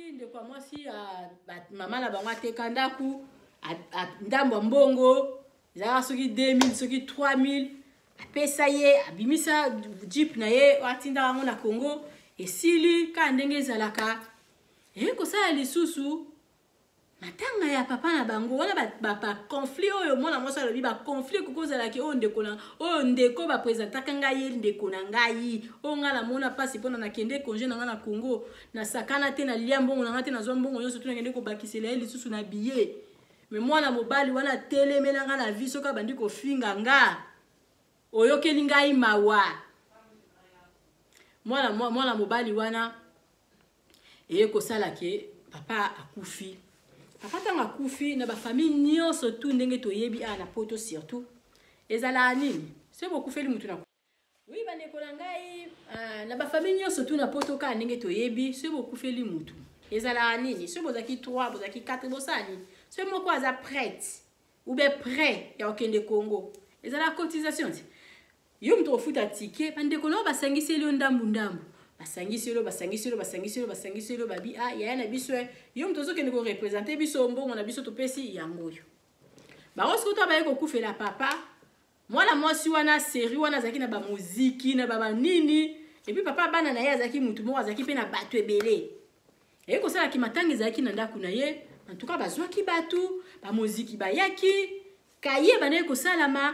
soki ndeko mwasi mama na bango ateka ndaku ndambo mbongo ezala soki 2000 soki 3000 apesa ye abimisa jeep na ye atinda yango na Congo esili ka ndenge ezalaka kosala lisusu matanga ya papa na bango wana ba conflit oyo mona mwasi alobi ba conflit kokozalaki oyo ndeko na oyo ndeko ba présentaka ngai ye ndeko na ngai oyo nga na mona pasi mpona nakende congé na nga na Congo na sakana te na lia mbongo na nga te na zwa mbongo nyonso tu nakende kobakisela ye lisusu na billet mais mwana mobali wana telemela nga na vie soki abandi kofinga nga oyokeli ngai mawa mwana mobali wana kosala ke papa akufi papa tanga akufi na ba famille nyonso tu ndenge toyebi na poto surtout ezala nini c'est beaucoup fait mutu na oui bandeko na ngai na ba famille nyonso tu na poto ka ndenge toyebi c'est beaucoup fait mutu ezala nini c'est bozaki 3 bozaki 4 bosani c'est moko aza prête ou bien prêt ya okende Congo ezala cotisation yo mto ofuta ticket bandeko na basangisi le ndambu basangisi lo babi ya na biso yo mto zokende ko représenter biso mbongo na biso topesi yango yo ba osko to ba yeko kufela papa mwana mwasi wana série wana zaki na ba muziki na ba nini et puis papa bana na ye azaki mutu moko azaki pe na bato ebele ko sala ki matangi zaki na ndaku na ye en tout cas bazwaki batu ba muziki ba yaki kaye bana ko salama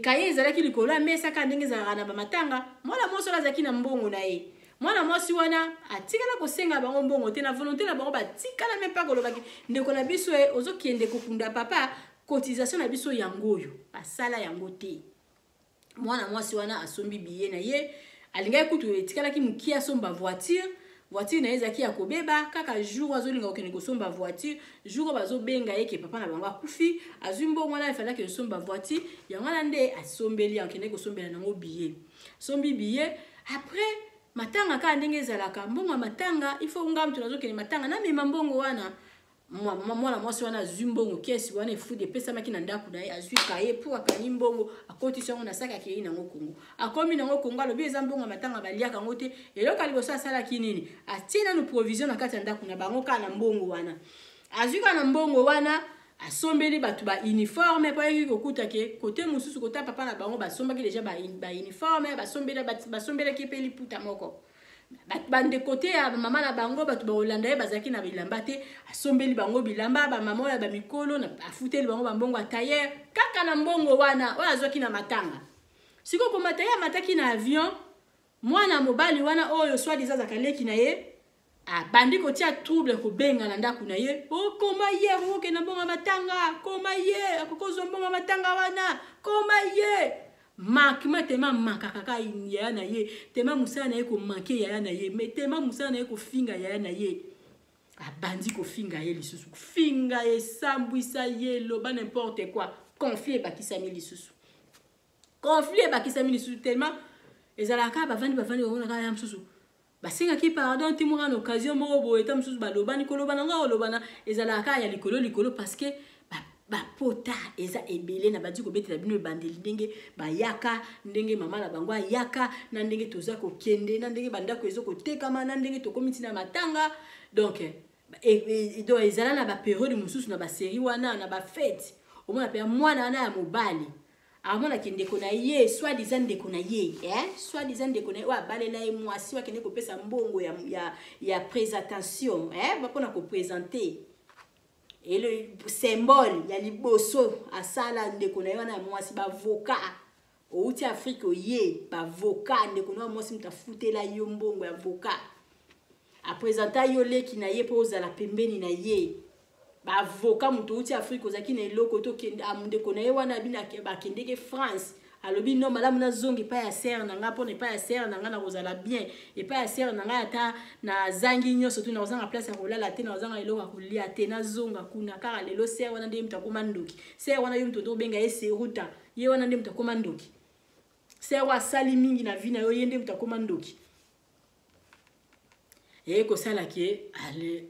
kaye ezalaki likolo ya mesa ka ndenge ezalaka na ba matanga mwana mwasi azaki na mbongo na ye mwana mwasi wana atikala kosenga bango mbongo te na volonté na bango batikala même pas kolobaki ndeko na biso ozokende kokunda papa cotisation na biso yango yo basala yango te mwana mwasi wana asombi billet na ye alingai kutu etikala ki mukia somba voiture na ezaki ya kobeba kaka jour azolinga okende kosomba voiture jour bazo benga yeke papa na bango akufi azumbo mwana ifala ke somba voiture yango na nde asombeli akende kosombela nango billet sombi billet après matanga ka ndenge ezalaka mbongo matanga il faut nga mtu nazokende matanga na mema mbongo wana mwana mwasi wana zumbongo kesi wana efude pesa maki na ndaku na ye azwika ye pour akani mbongo akotisa ngo na saka ke ina ngo Kongo akomi na ngo Kongo alobi eza mbongo matanga baliaka ngote eloka liboso asala kinini atina no provision na kati ya ndaku na bango kana mbongo wana azwika na mbongo wana asombeli batu ba uniforme pa yiki kokuta ke kote mususu kota papa na bango basombaki déjà ba uniforme basombela ki peli puta moko bande côté ya mama na bango batu ba Holanda bazaki na bilamba te asombeli bango bilamba ba mama ya ba mikolo na afuteli bango bambongo ataye kaka na mbongo wana azwaki na matanga siko ko mataki na avion mwana mobali wana oyo swadi za zakaleki na ye bandi kotia trouble ko benga na ndaku na ye koma ye oke na mbongo matanga koma ye akokozwa mbongo matanga wana koma ye makima tema makaka ya na ye tema musana ye ko manke ya na ye mais tema musana ye ko finga ya na ye bandi ko finga ye lisusu finga ye sambwisa ye loba n'importe quoi conflit bakisami lisusu tellement ezalaka bavandi ona kaya msusu basinga ki pardon timura na occasion moko boye ta msusu balobani kolobana nga olobana ezalaka ya likolo parce que ba pota eza ebele na badi ko betela bino bandeli ndenge bayaka ndenge mama na bango ayaka na ndenge toza ko kende na ndenge bandako ezo ko tekama na ndenge to komiti na matanga donc do ezala na ba période mususu na ba série wana na ba fête au moins pe mwana na ya mobali amona ki ndeko na ye soit disant ndeko na ye soit disant ndeko na wa balela ye mwasi wa kende ko pesa mbongo ya présentation bapona ko présenter et le symbole ya liboso asala ndeko na ye wana mwasi ba avocat outi Afrique ye ba avocat ndeko na mwasi mtafutela yo mbongo ya avocat a présenter yo leki na ye po za la pembeni na ye ba avocat mutu outi Afrique ozaki na eloko to kende ndeko na ye wana bina ba kendeke France alobi no malamu na zongi pa ya serre na nga pona pa ya serre na nga na kozala bien et pa ya serre na nga ata na zangi nyoso tu na ozanga place ya kolala te na ozanga eloko kolia te na zonga kuna kaka lelo serre wana ndem mtakoma ndoki serre wana yo mtoto benga ye seruta ye wana ndem mtakoma ndoki serre wa sali mingi na vina yo yende mtakoma ndoki ko sala ke ale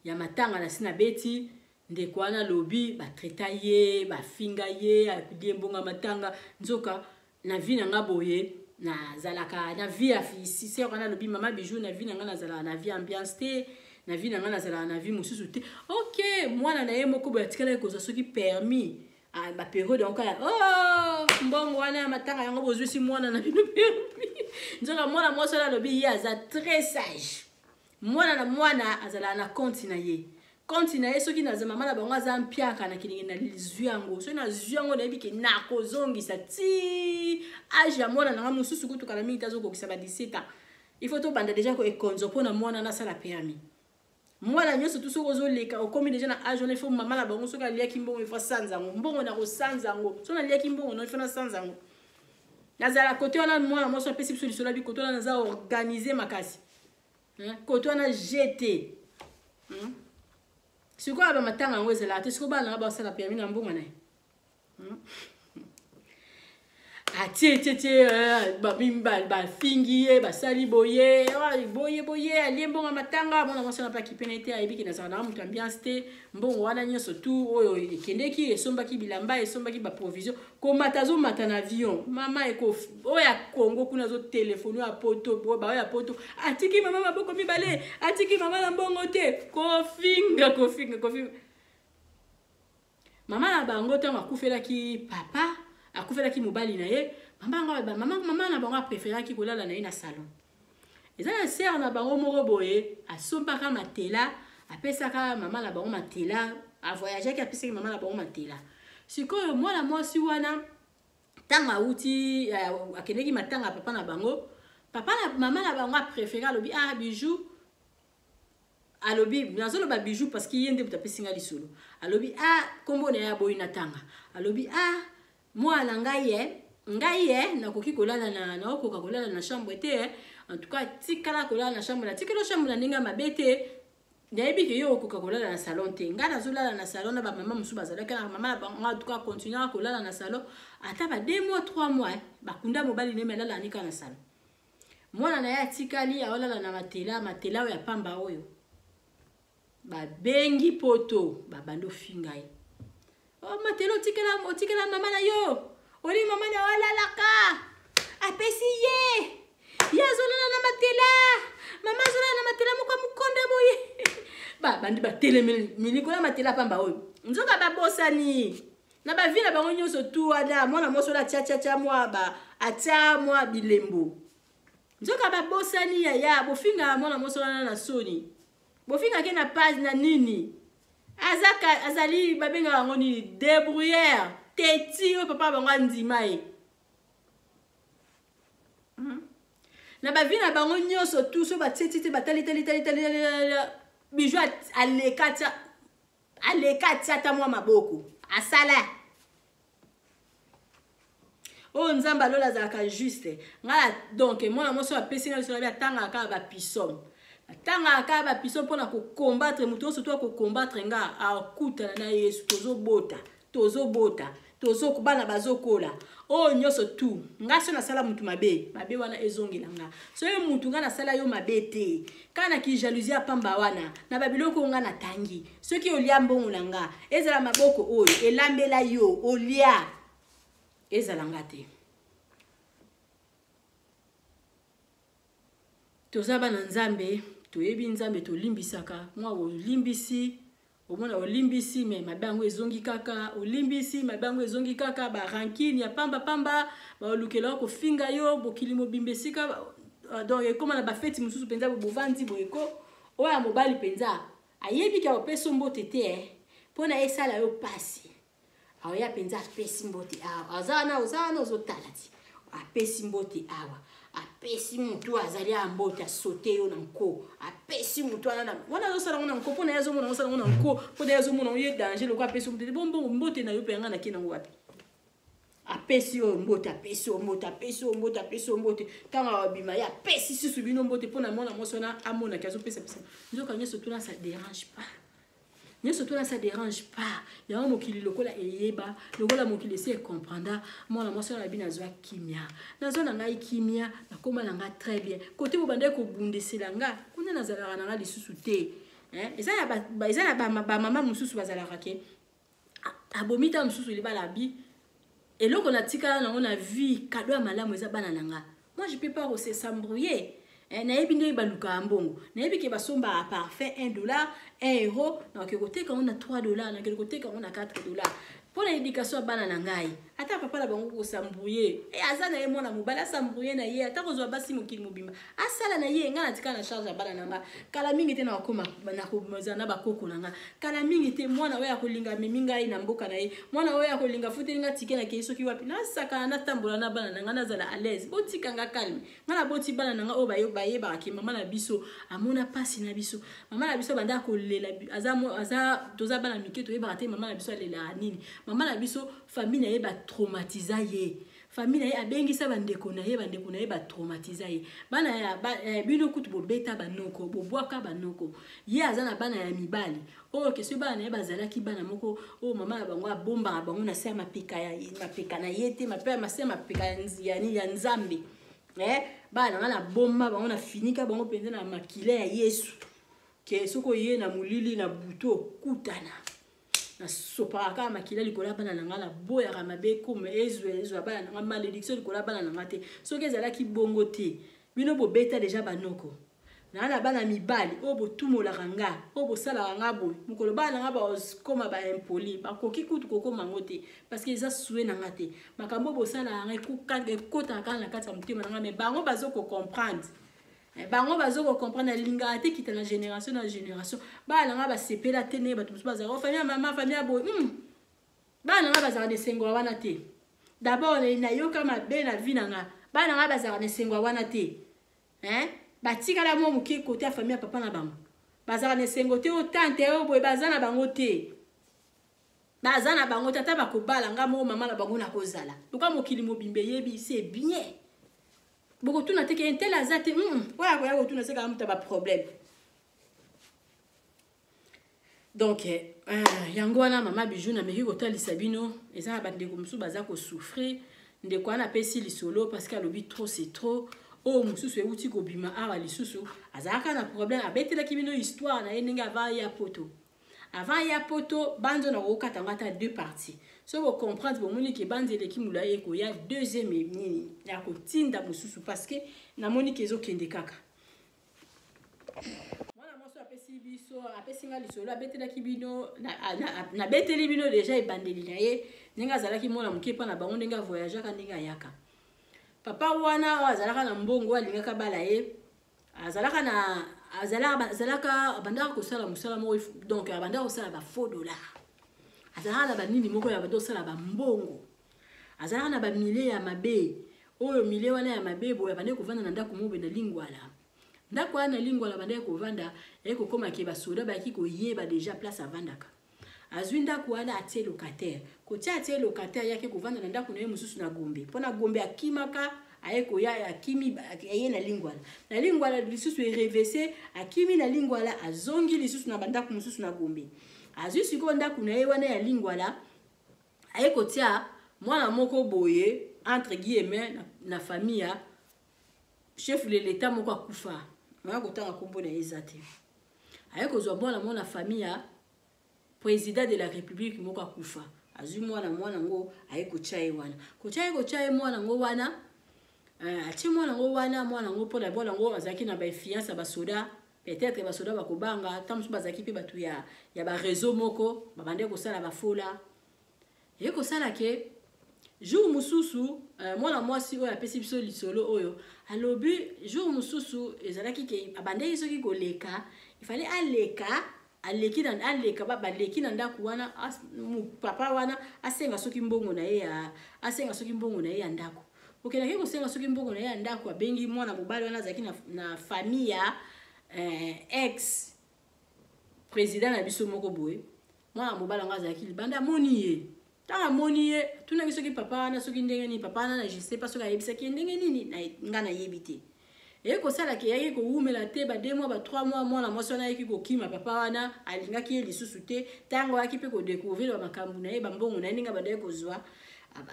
ya matanga na sina beti ndeko wana lobi batreta ye bafinga ye akudie mbonga matanga nzoka na vina nga boye na zalaka na vie ya fils c'est on a le maman bijou na vie na zala na vie ambiance te na vie na zala na vie mususu te OK mwana na ye moko ba tikala ko soki permis a ba période donc oh mbongo wana matanga yango bozwi si mwana na bino permis nzoka mwana moso la lobi ya za très sage mwana na mwana azala na compte na ye soki na mama na bango za mpiaka na kilingi na lizuango so na zuango na biki na kozongisa ti age ya mwana na mususu kutu kala mingi tazo kokisa ba 17 ans il faut to banda déjà ko ekonzo pona mwana na sala permis mwana nyoso tu so kozo leka okomi déjà na age on il faut mama na bango so ka lia kimbongo il faut sanzango mbongo na ko sanzango so na lia kimbongo no il faut na sanzango nazala côté on a mwana mo so pesi biso la bi côté on a organiser makasi côté on a jeté si quoi ba matanga ngo ezala te siko ba na ba sala permis na mbongo na ati ba bimba ba fingiye ba sali boye boye ali mbongo matanga mona mo sala pa kipenete ayebiki na sana mutu ambiance te mbongo wana nyoso tu oyo ekendeki esombaki bilamba esombaki ba provision ko matazo matana avion mama eko oya Congo kuna zo téléphone ya poto ba ya poto atiki mama maboko mibale atiki mama na mbongo te ko finga mama na bango tango akufelaki papa akufelaki mobali na ye mama na bango préféraki kolala na ye na salon eza na sœur na bango moko boye asombaka matela apesaka mama na bango matela avoyageaki apesaki mama na bango matela sikoyo mwana mwasi wana tanga uti akendeki matanga papa na bango papa na mama na bango préféré alobi bijou alobi nazolo ba bijou parce qu'il yende butapesinga lisolo alobi kombo na ya boyi na tanga alobi moi na ngai ye nakoki kolala na okoka kolala na chambre te en tout cas tikala kolala na chambre na tikelo chambre na ninga mabete nayebi ke yo okoka kolala na salon te nga nazolala na salon na ba mama musu bazalaka na mama na en tout cas continuer kolala na salon ata ba 2 mois 3 mois bakunda mobali ne melala anika na salon mwana na ya tikali aolala na matela ya pamba oyo ba bengi poto ba bando fingai matelo tikela mama na yo oli mama na wala laka apesi ye yazolana na matela mama zolana na matela moko mukonde boye bandi ba tele milikola matela pamba oyo nzoka ba bosani na ba vila bango nyoso tu ada mwana moso la cha mwa ba atia mwa bilembo nzoka ba bosani ya bofinga mwana moso na soni bofinga ke na page na nini azali babenga bango ni débrouillère teti o papa bango ndima e na ba vina bango nyoso tout so ba teti batali bijou alekata ta mwa maboko asala o nzamba lola zaka juste ngala donc mwana moso apesi na so la tanga ka ba pisom tanga ka ba piso pona ko combattre muto surtout ko combattre nga akuta na Yesu tozo kubana bazokola o nyoso tu nga so na sala mutu mabe wana ezongela nga so yo mutu nga na sala yo mabe te kana ki jalousie pamba wana na babiloko nga na tangi soki olia mbongo na nga ezala maboko oyo elambela yo olia ezala nga te tozaba na nzambe toyebi nzambe tolimbisaka mwa olimbisi omona olimbisi me mabango ezongi kaka olimbisi mabango ezongi kaka ba rankine ya pamba ba olukela ko finga yo bokilimo bimbesika donc ekoma na ba feti mususu penza bovandi boyeko oya mobali penza ayebi ka opeso mbote te pona esala yo pasi aoya penza pesi mbote azana ozotala ti apesi mbote awa apesi mutu azali ambota sauter yo na nko apesi mutu ana wana zo sala ngona nko pona yazo mona sala ngona nko pona yazo mona ye danger lo ko apesi mutu bombo mbote na yo penga na kina ngwapi apesi yo mbote apesi mbote tanga bima ya apesi sisu bino mbote pona mona mosona amona kazo pesa nzoka nyeso tuna ça dérange pas nyeso tuna ça dérange pas ya mokili lokola eyeba lokola mokili se comprendre mona mosona bina zwa kimia nazo na ngai kimia na koma na nga très bien côté bo bande ko bundesela nga kuna nazala na nga lisusu te eza na ba mama mususu bazala ke abomita mususu libala bi eloko na tika na ona vie cadeau malamu eza bana nanga moi je peux pas s'embrouiller. Nayebi nde baluka mbongo nayebi ke basomba à parfait $1 €1 na ke côté quand on a $3 na ke côté quand on a $4 pour l'éducation bana na ngai ata papa la bango ko s'embrouiller azana ye mona mobala s'embrouiller na ye ata ko zo basi mokili mobimba asala na ye nga na tika na charge bana na nga kala mingi te na koma na ko mozana bakoko na nga kala mingi te mwana oya ko linga meminga ina mboka na ye mwana oya ko linga futi nga tike na ke soki wapi na saka na tambola na bana na nga na zala à l'aise botika nga calme nga na boti bana na nga o baye ba ki mama na biso amona pasi na biso mama na biso banda ko lela aza toza bana miketo ye ba te mama na biso lela nini maman na biso famille na ye ba traumatiser ye famille na ye abengisa bandeko na ye ba traumatiser ye bana ya bino kutu bo beta banoko bo bwaka banoko ye azana bana ya mibali ke so bana ye bazalaki bana moko mama na bango abomba bango na sema mapeka na ye te mapeka masema mapeka ya nzambe bana ngana bomba bango na finika bango penza na makile ya Yesu ke soko ye na mulili na buto kutana na sopaka makila likola bana na ngala boya kamabe comme ezwe bana na malédiction likola bana na ngate soki ezalaki bongo te bino bo beta déjà banoko na bana mibali bo tumola kanga bo sala nga boy mukolo bana nga ba koma ba impoli ba koki kutu kokoma ngote parce que eza soué na ngate makambo bo sala nga ku kota kana kata mtima na me bango bazoko comprendre bango bazoko comprendre linga te kita na génération bana nga ba sepela tene ba tuso bazaka famille mama famille abo bana nga bazaka de sengo wana te d'abord na yoka mabe na vie nga bana nga bazaka de sengo wana te batika la mo muke côté ya famille papa na bango bazaka de sengo te o tante o boy bazana bango te bazana bango tata ba ko bala nga mo mama na bango na kozala luka mokili mobimbe yebi c'est bien beaucoup tout na te ke tel azate wala ko tout na se ka muta ba problème donc yango wana mama bijou na meki ko talisa bino eza ba ndeko musu baza ko souffrir ndeko ana pesi lisolo parce que alobi trop c'est trop mususu euti ko bima awa lisusu azaka na problème abetela ki bino histoire na yenga va ya poto banzo na ko katanga ta deux parties so vous comprendre bon moni ke banze le kimula eko ya deuxième nini ya ko tinda mususu parce que na moni ke zo kende kaka mwana moso apesi biso apesi nga lisolo abetela kibino na beteli bino déjà ebandeli na ye ninga zalaki mona mukepa na bango ndinga voyager ka ndinga yaka papa wana azalaka na mbongo alingaka bala ye azalaka bandaka kosala musala mo donc bandaka kosala ba faux dollars azalaka na banini moko ya badosala ba mbongo azalaka na ba mille ya mabe mille wana ya mabe boya bande kovanda na ndako mobe na lingwala ndako wana lingwala bande kovanda eko koma ke ba soda ba ki ko yeba déjà place avandaka azwi ndako wana atie locataire ko tia locataire yake kovanda na ndako na ye mususu na Gombe pona Gombe akimaka ayeko ya akimi ye na lingwala lisusu erevese akimi na lingwala azongi lisusu na bandako mususu na Gombe azwi siko ndako na ye wana ya lingwala ayeko tia mwana moko boye entre guillemets na famille chef de l'état moko akufa mwana kotanga kombo na ezate ayeko zwa mwana famille président de la république moko akufa azwi mwana ngo ayeko chaye wana ko chaye mwana ngo wana ati mwana ngo wana mwana ngo pona bona ngo azaki na ba fiance ba soda peut-être ba soda ba kobanga tamusu bazaki pe batu ya ba réseau moko babande ko sala ba fola yeko sala ke jour mususu mwana mwasi oyo apesi biso lisolo oyo alobi jour mususu ezalaki ke abande soki koleka il fallait aleki na ndako wana papa wana asenga soki mbongo na ye ya ndako okelaki kosenga soki mbongo na ye ya ndako abengi mwana mobali wana azalaki na famille ya ex président na biso moko boye mwana mobali anga azalaki libanda moni ye tanga moni ye tunaki soki papa wana soki ndenge nini papa wana na je sais pas soki ayebisaki ndenge nini nga nayebi te kosala ke yaki koumela te ba 2 mois ba 3 mois mwana mwasi wana yaki kokima papa wana alingaki ye lisusu te tango yaki pe ko découvrir makambo na ye bambongo na ye ninga badaye kozwa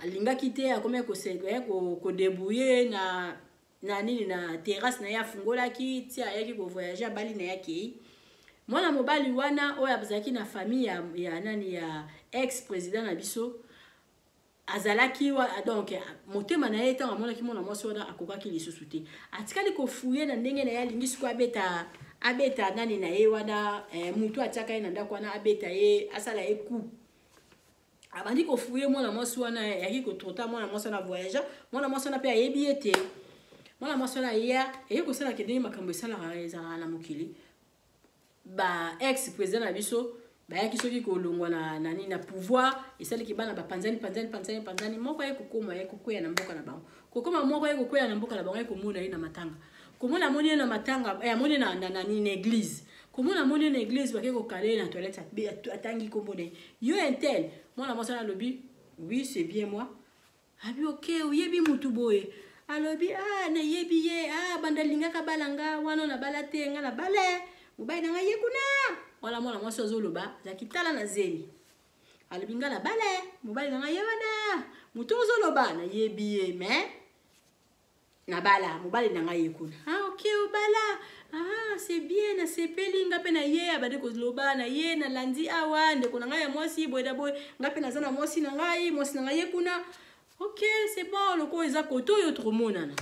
alingaki te akomya ko débrouiller na nini na terrasse na ye afungolaki ti ayaki ko voyager bali na yake mwana mobali wana oyo abazaki na famille ya nani ya ex président na biso azalaki donc motema na ye tanga mona ki mona mwasi wana akokaki lisusu te atikali kofuye na ndenge na ye alingi siko abeta nani na ye wana mutu atiaka ye na ndako wana abeta ye asala ye coup abandi kofuye mwana mwasi wana yaki kotrota mwana mwasi wana voyage mwana mwasi wana pe ayebi ye te mwana mwasi wana ya eye kosala ke ndenge makambo esalaka ezalaka na mokili ba ex président na biso bayaki soki kolongwa na nani na pouvoir esalaki bana bapanzani moko ye kokoma ye kokwea na mboka na bango kokoma moko ye kokwea na mboka na bango ye komona ye na matanga komona moni ye na matanga amoni na église komona moni ye na église bake kokale na toilette atangi kombone yo intel mwana mwasi na lobi oui c'est bien moi abi ok oyebi mutu boye alobi na yebi ye bandalingaka balanga wana na balate nga na bale mobali na nga ye kuna wala mwana mwasi azoloba zaki tala na zeni alobi nga na bale mobali na nga ye wana mutu azoloba na yebi ye mais na bala mobali na nga ye kuna ok obala c'est bien na sepeli nga pe na ye abade kozoloba na ye na landi awa ndeko na nga ya mwasi boye da boye nga pe naza na mwasi na nga ye kuna ok c'est bon loko eza koto oyo tokomonana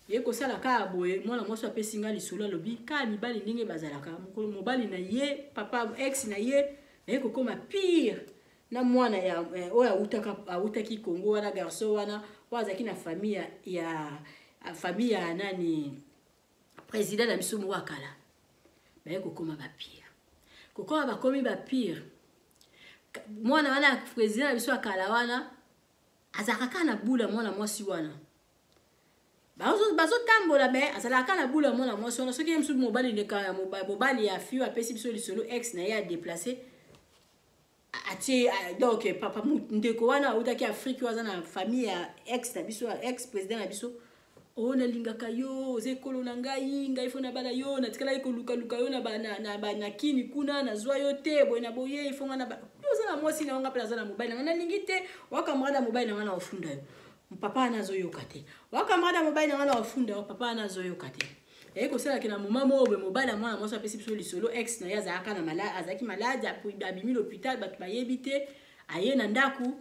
ye kosala ka boye mwana mwasi apesi nga lisolo alobi ka mibali ndenge bazalaka mokolo mobali na ye papa ex na ye ye kokoma pire na mwana ya oyo awutaki Congo wana garçon wana wazaki na famille ya nani président na biso moko akala baye kokoma bapire kokoma bakomi bapire mwana wana président na biso akala wana azalaka na bula mwana mwasi wana bazotambola me azalaka na bula mwana mwasi wana soki ye mosusu mobali ya fio apesi biso lisolo ex na ye adeplace atie donc papa ndeko wana autaki Afrique waza na famille ya ex na biso ex président na biso o nalingaka yo oza ekolo na ngai fo na bala yo natikala ekolukaluka yo na kini kuna nazwa yo te boye na boye ifonga na oza na mwasi na wanga mpe naza na mobali na nga nalingi te wakamrada mobali na nga na ofunda yo papa anazoyoka te wakamrada mobali na nga na ofunda yo papa anazoyoka te eye kosalaki na moma mobe mobali ya mwana mwasi apesi biso lisolo ex na ye azalaki malade abimi l'hôpital bato bayebi te aye na ndaku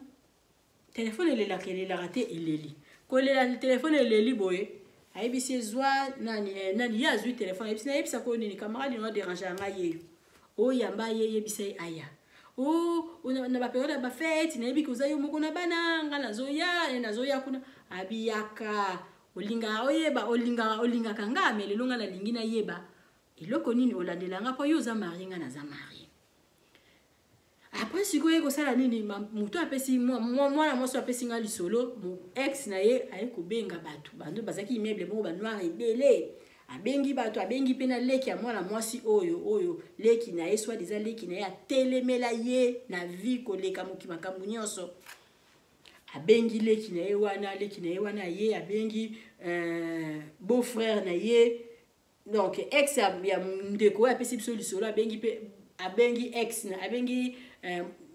telefone elelaka te eleli kolela telefone eleli boye ayebisi ezwa nani ye azwi telefone ayebisi nayebisa ko nini camarade no déranger nga ye oyamba ye yebisa ye aya na baperiode ya bafete nayebi koza yo moko na bana nga nazoya kuna abiyaka olinga oyeba olingaka nga me lelo nga nalingi nayeba eloko nini olandelanga mpo yo oza marie nga naza marie après sikoyo kosala nini mutu apesi mwana mwasi apesi nga lisolo mo ex na ye aye kobenga bato bando bazaki immeuble moko banoir ebele abengi bato abengi mpe na leki ya mwana mwasi oyo leki na ye soit déjà leki na ye atelemela ye na vie koleka makambo nyonso abengi leki na ye wana ye abengi beau frère na ye donc ex ya ndeko oyo apesi biso lisolo abengi ex na abengi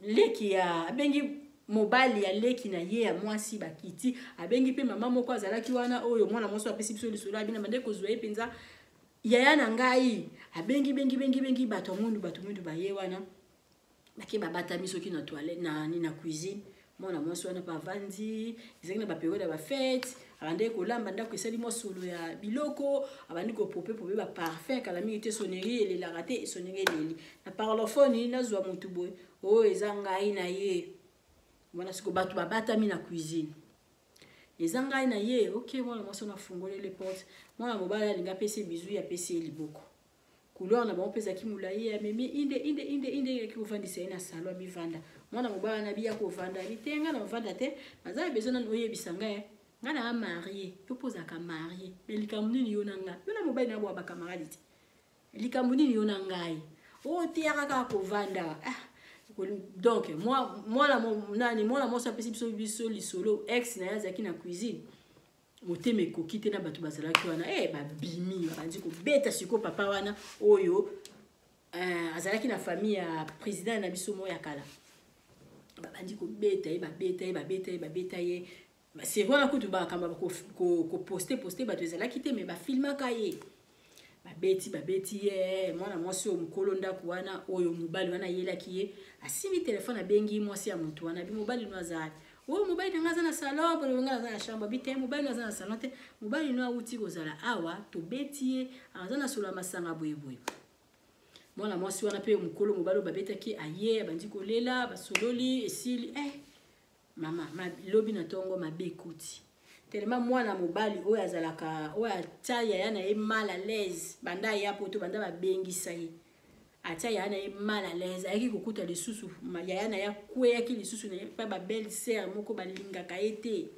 leki abengi mobali ya leki na ye ya mwasi bakiti abengi pe mama moko azalaki wana oyo mwana mwasi apesi biso lisolo abina mande kozwa ye penza yaya na ngai abengi bato mundu baye wana bake babata misoki na toilette na cuisine mwana mwasi wana bavandi ezangi na baperiode ya bafete abandi kolamba ndako esali mosolo ya biloko abandi kopope baparfum kala mingi te sonnerie elelaka te sonnerie eleli na parlophone nazwa mutu boye oyo eza ngai na ye mwana siko bato babatami na cuisine eza ngai na ye ok mwana mwasi wana afungolele porte mwana mobali alingi apesi bizu ya apesi ye liboko couleur na bango mpe ezalaki molai amemi inde yaki kovandisa ye na salon amivanda mwana mobali wana biya kovanda abite nga na ovanda te naza na besoin nani oyebisa ngai nga na amarie yo mpo ozalaka marie me likambo nini yo na ngai yo na mobali na boya bakamaradi te likambo nini yo na ngai oyo teyaka kaka kovanda donc mwana mwasi apesi biso lisolo ex na ye azalaki na cuisine motema ekoki te na bato bazalaki wana babimi babandi kobeta siko papa wana oyo azalaki na famille ya président na biso mo ya kala babandi kobeta ye c'est wana kutu bakamba koposte bato ezalaki te me bafilmaka ye babeti ye mwana mwasi oyo mokolo ndako wana oyo mobali wana ayelaki ye asimi telefone abengi mwasi ya motu wana bi mobali no azali oh mobali na ngaza na salon pour ngaza na chambre bité mobali na salon te mobali no auti kozala awa to betie aza na solo masanga boyeboye mwana mwasi wana pe mukolo mobali babetaki aye bandi kolela basololi esili mama lobi na tongo mabe kuti tellement mwana mobali oyo azalaka oyo atia yaya na ye mal à l'aise banda ya poto banda babengisa ye atia yaya na ye mal à l'aise ayaki kokuta lisusu yaya na ya kweyaki lisusu na ye pa ba belle sœur moko balingaka ye te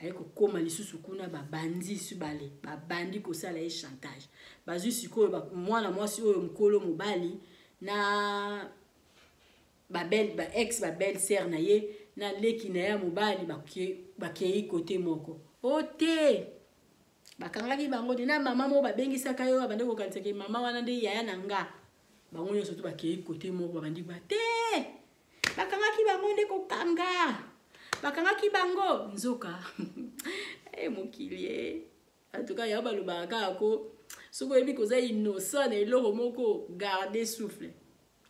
ayaki kokoma lisusu kuna babandi su bale babandi kosala ye chantage bazwi sikoyo mwana mwasi oyo mukolo mobali na ba ex ba belle sœur na ye na leki na ya mobali bakei kote moko ote bakangaki bango dina mama mo babengisaka yo abande kokanisa ke mama wana nde yaya na nga bango nyonso to bakei kote moko babandi ba te bakangaki bango nde kokanga bakangaki bango nzoka mokili en tout cas ya balobaka ko soko yebi koza innocent na eloko moko garder souffle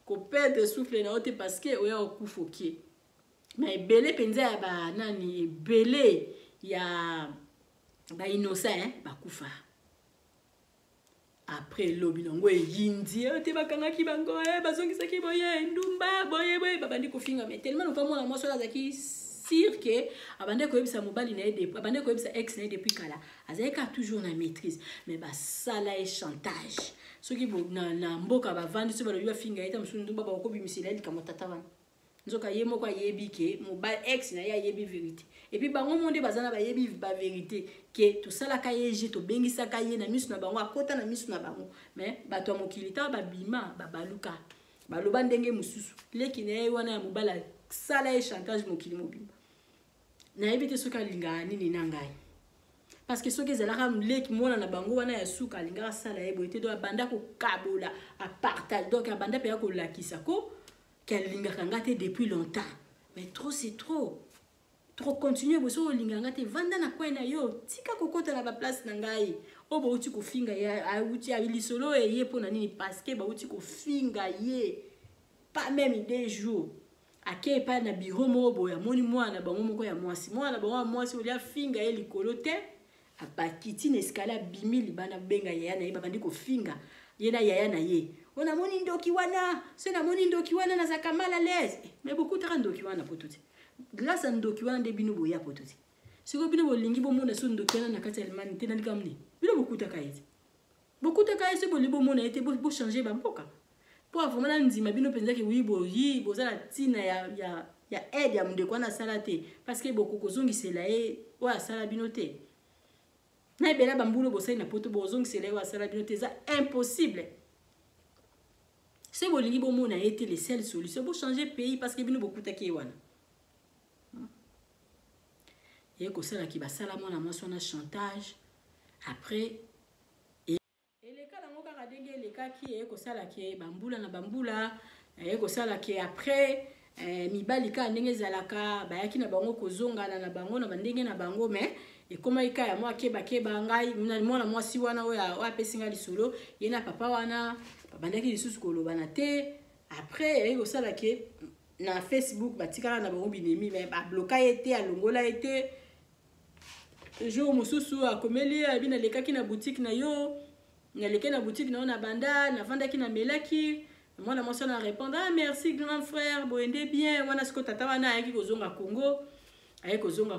ko perdre souffle na ote parce que oya okufokie mais belé penza ya ba nani belé ya ba innocent bakufa après lobi nango yindi te bakangaki bango bazongisaki boye ndumba boye babandi kofinga mais tellement no famona moi sola zaki que abande ko yebisa mobali na yede abande ko yebisa ex na depuis kala azaleka toujours na maîtrise mais ba sala et chantage soki na mboka bavandi so balobi bafinga eta musundu baba ko bimisela likamo tata wana nzoka ye moko ayebi ke mobile ex na ya yebi vérité et puis bango monde bazana ba yebi ba vérité ke to sala ka yeje to bengisa ka ye na misu na bango akota na misu na bango mais bato mokilita ba bima ba baluka baloba ndenge mususu leki na ye wana ya mobala sala et chantage mokili mobimba na yebi te soka linga nini na ngai parce que soki ezalaka leki mwana na bango wana ya suka alinga sala ye boye te do abanda ko kabola a partage donc abanda pe ya ko lakisa ko linga kangate depuis longtemps mais trop c'est trop continuer boso linga ngate vanda na kwena yo tika kokota na ba place na ngai obo uti ko finga ya uti abili solo e ye pona nini parce que ba uti ko finga ye pas même des jours ake pa na biro mobo ya moni mwana bango moko ya mwasi mwana bango mwasi olia finga ye likolo te apakiti na escala bimili bana benga yaya na ye babandi ko finga ye na yaya na ye ona moni ndoki wana se na moni ndoki wana na zaka mal à l'aise mais beaucoup tara ndoki wana pototi grâce à ndoki wana de bino boya pototi siko bino bolingi bo mona so ndoki wana na kati ya limani te na kamni bino beaucoup taka yete bo libo mona ete bo changer ba mboka pour vraiment ndima bino penza ke oui bo za la tina ya aide ya mndeko na sala te parce que beaucoup kozongisela e wa sala bino te na bela bambulo bo sai na poto bo zongisela e wa sala bino te ça impossible. C'est bon, les bon a été les seules solutions pour changer pays parce que bino beaucoup také wana. Et que ça là qui va salamon na moi son chantage après et les cas dans ka kadenge les cas qui est que ça là qui bambula na bambula et que ça là qui après mibali ka ndenge zalaka bayaki na bango kozonga na bango na bandenge na bango mais et comment ika ya moi keba ngai mwana mwasi wana oya apesinga lisolo yena papa wana babandaki lisusu kolobana te après eko sala ke na Facebook batikala na bango binemi mais ba bloka été alongola été jour mususu akomeli abina lekaki na boutique na yo na leke na boutique na ona banda na vandaki na melaki mwana mwasi na répondre merci grand frère boende bien wana siko tata wana ayaki kozonga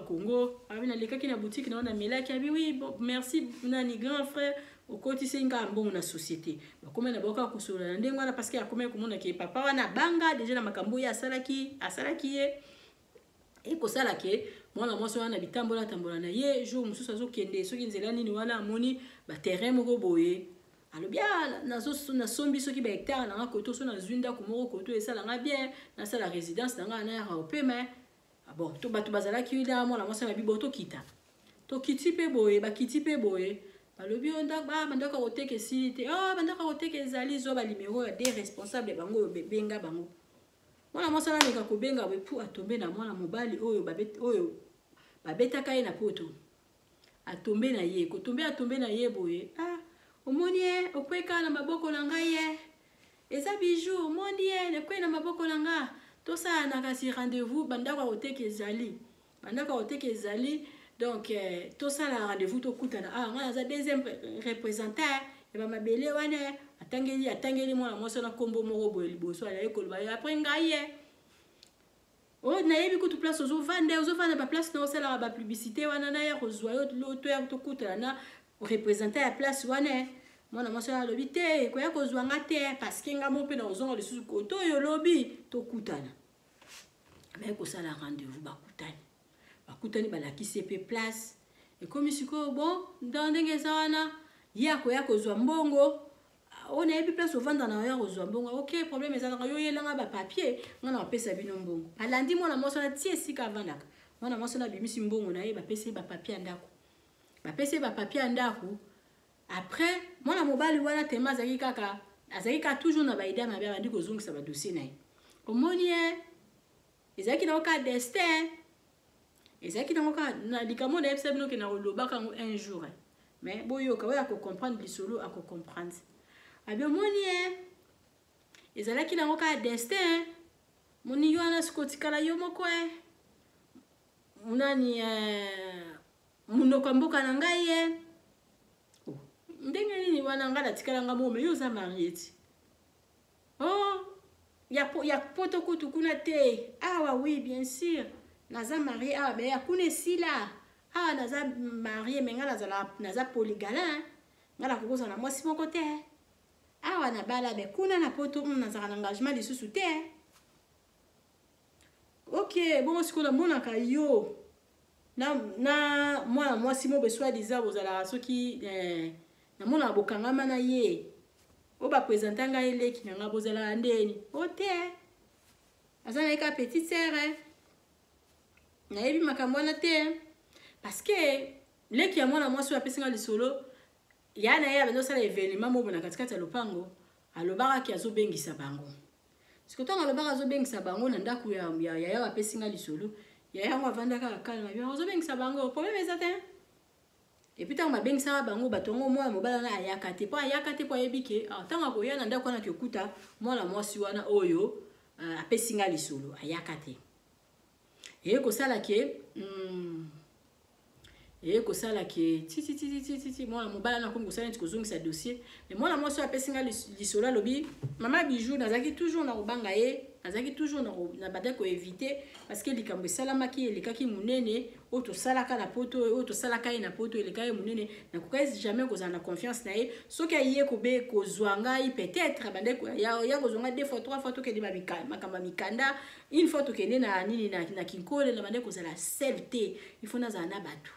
Congo abina lekaki na boutique na ona melaki abi oui bon merci nani grand frère okoti senga mbongo na société bakoma na boka kosola ndenge wana parce que akoma komona ke papa wana banga déjà na makambo ya asalaki ye e kosala ke mwana mwasi wana bitambola tambola na ye jour mususu azokende soki nzela nini wana amoni ba terrain moko boye alobia na sombi soki ba hectare na koto so na zwinda ko moko koto esala nga bien na sala résidence na nga na ya opé mais bon to batu bazalaki ila mwana mwasi na bibo to kita to kiti pe boye ba kiti pe boye alobi onda ba bandaka oteke site bandaka oteke ezali zo ba numéro ya des responsables bango benga bango mwana mwasi na nika ko benga we pour atomber na mwana mobali oyo babetaka ye na poto atombe na ye ko atombe na ye boye omoni okweka na maboko na ngai ye eza bijou omoni ye nekwena maboko na nga tout ça na kasi rendez-vous bandaka oteke ezali donc tout ça la rendez-vous to kutana nga za deuxième représentant et ba mabele wana atangeli mwana mwasi na kombo moko boye liboso ala ekoloba après ngaye na yebi kutu place ozovanda ba place na osala ba publicité wana na ya kozwa yo to ya to kutana na représentant ya place wana mwana mwasi alobi te koya kozwa nga te parce que nga mo pe na ozonga lisusu koto yo lobi to kutana mais kosala rendez-vous bakutani balakisi pe place et comme siko bon dans ndenge zawana yako kozwa mbongo on a yebi place ovanda na ya kozwa mbongo OK problème ezalaka yo yelanga ba papier ngana opesa bino mbongo alandi mwana mwasi na tie sika vandaka mwana mwasi na bimisi mbongo na ye bapesi ba papier ndako après mwana mobali wana tema azalika toujours na baida mabe bandi kozongisa ba dossier na ye omoni ezaki na oka destin ezaki na oka na likamo na epsa bino ke na olobaka un jour mais boyoka oya ko comprendre lisolo ako comprendre abi omoni ezalaki na oka destin moni yo ana sikotikala yo moko munani munoko mboka na ngai ndenge nini wana ngala tikala nga mome yo za marieti ya poto kutu kuna te oui bien sûr naza marié mais ya kuna sila naza marié mais ngala naza polygala ngala kokoza na mwasi moko te na bala be kuna na poto naza na engagement lisusu te OK bon sikola monaka yo na mwana mwasi mo beswa diza bozala soki na mona bokangama na ye oba présentanga eleki na ngabozala ndeni ote azana eka petite sœur na yebi makambo na te parce que leki ya mwana mwasi apesinga lisolo ya na ye abendo sala événement mo bona katikati ya lopango alobaka ki azobengisa bango sikoto alobaka azobengisa bango na ndako ya apesinga lisolo ya yango avandaka kala na bien azobengisa bango problème ezate et puis tant mabengisa bango batongo mwa mobala na ayakate po yebike tanga ko yana ndako na kyokuta mwana mwasi wana oyo apesinga lisolo ayakate ko sala ke titi mwana mobala na kongo sala kozongisa dossier mais mwana mwasi apesinga lisolo lobi mama bijou nazaki toujours na kobanga ye nazaki toujours na badako éviter parce que likambo salamaki elekaki munene oto salaka na poto oto salaka na poto elekaye munene na kokaisi jamais kozana na confiance na ye soki aye kobe kozwanga peut-être bandeko ya kozwanga 2 fois 3 fois to kende makamba mikanda une fois to kende na nini na kinkole na bandeko zala safety il faut nazana na batu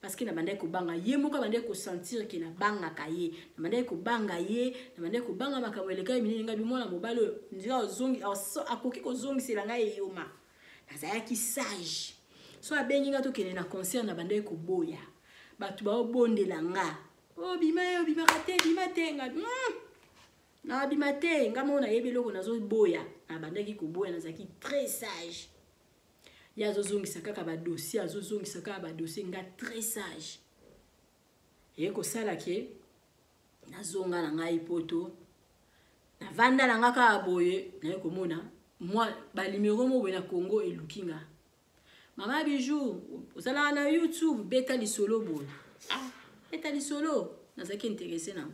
parce que na bandeko banga ye moko bandeko sentir que na banga kaye na bandeko banga ye na bandeko banga makambo elekaye minene ngabi mwana mobalo ndira ozongi akoki kozongisela ngai yoma nazayaki sage so abengi nga to kende na concert na bandeko boya batu ba obondela nga bima te nga na bima te nga mona yebeloko nazo boya na bandeki ko boya nazaki très sage ya zozongisa kaka ba dossier nga très sage ko sala ke nazonga na ngai poto na vanda na ngaka boye na komona moi ba numéro mo na Congo elukinga mama bijou osala na YouTube beta lisolo boye beta lisolo nazaki intéressé na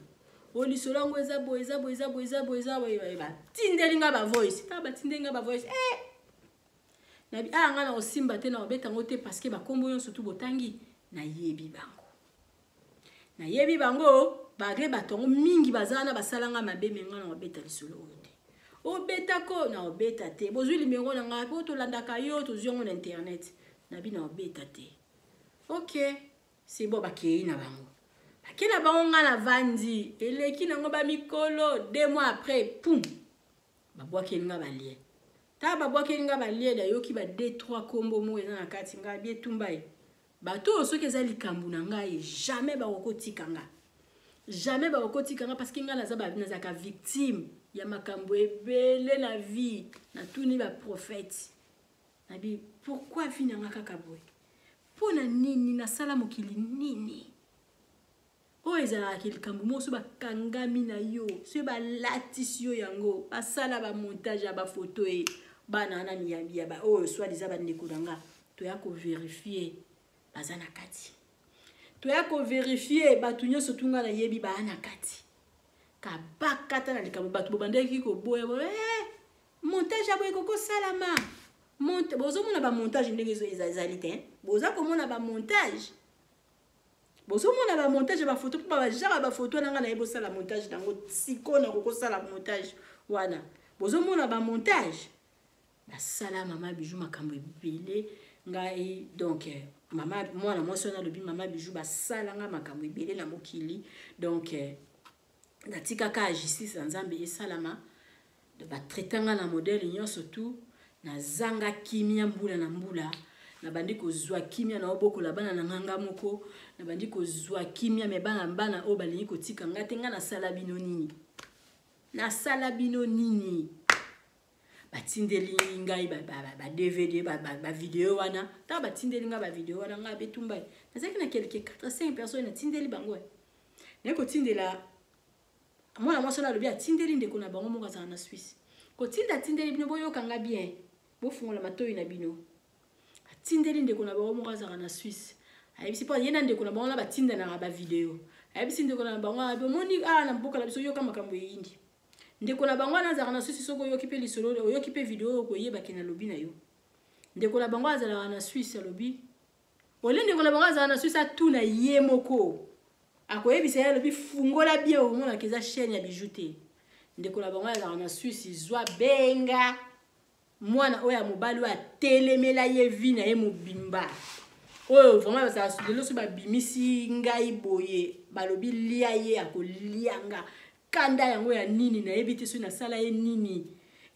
lisolo ngo eza boye ba tindelinga ba voice tindelinga ba voice na bi nga na osimba te na obeta ngote parce que ba kombo yon surtout botangi na yebi bango bagre batongo mingi bazana basalanga mabeme nga na obeta lisolo ote obeta ko na obeta te bozwi limero na nga po to landaka yo to ziongo na internet na bi na obeta te OK c'est bon bakei na bango bakela bango nga na vandi eleki nango ba mikolo 2 mois après poum babwaki nga balie ta babwaki nga balie da yoki ba 2-3 kombo mo eza na kati nga bie tumbai bato soki eza likambu na ngai jamais bakotika nga parce que nga nazaka victime ya makambo ebele na vie na tuni ba prophète na bi pourquoi vie na nga kaka boy pona nini na sala mokili nini ezalaka likambu moso bakangami na yo so balatisi yo yango basala ba montage ya ba photo bana na miyambia ba oyo soit disant bandeko nanga toya ko vérifier bazana kati toya ko vérifier batu nyonso tunga na yebi ba na kati ka bakata na likambo batu bobandeki ko boya montage abo ekoko salama monte bozo mona ba montage ndenge ezali te boza ko mona ba montage bozo mona ba montage ba photo pa ba jara ba photo nanga na yebo sala montage dango sikona koko sala montage wana bozo mona ba montage basala mama bijou makambo ebele ngai donc mama mwana mwasi na lobi mama bijou basala nga makambo ebele na mokili donc natika ka justice nzambe esalama de ba traitanga na modèle nyonso tout na zanga kimia mbula na mbula na bandi kozwa kimia na oboko la bana na nganga moko na bandi kozwa kimia me bana o balingi kotika ngate nga na sala bino nini na sala bino nini batindeli ngai ba DVD ba vidéo wana ta batindeli nga ba vidéo wana nga betumba nazaki na quelque 4-5 personnes na tindeli bango ne ko tindela mwana mwasi na lobi atindeli ndeko na bango moko za na Suisse ko tindeli bino boyo kanga bien bo fungola matoyi na bino atindeli ndeko na bango moko za na Suisse ayebisi po yena ndeko na bango na batinda na ba vidéo ayebisi ndeko na bango abomoni na mboka la biso yoka makambo yindi ndeko na bango na za na Suisse soko yokipe lisolo oyokipe vidéo ko yeba kina lobi na yo ndeko na bango za na Suisse lobi ole ndeko na bango za na Suisse atuna ye moko akoyebisa ya lobi fungola bien au mona keza chaîne ya bijouté ndeko na bango za na Suisse zwa benga mwana oya mobali wa telemela ye vina ye mobimba oyo vraiment ça lelo so ba bimisi ngai boye balobi lia ye akolianga kanda yango ya nini na ebite so na sala ye nini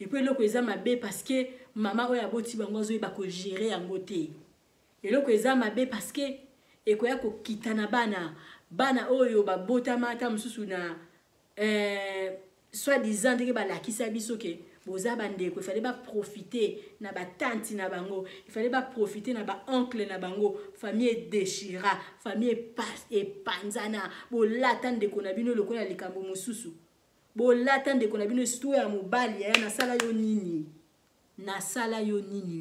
et puis loko eza mabe parce que mama oya boti bango zo ba ko gérer yango te eloko eza mabe parce que ekoya ko kitana bana oyo ba bota mata mususu na soit disant que ba lakisa biso ke boza bandeko il fallait pas profiter na ba tante na bango il fallait pas profiter na ba oncle na bango famille déchira famille passe et panzana bolata ndeko na bino lokola likambo mususu bolata ndeko na bino histoire ya mobali ya na sala yo nini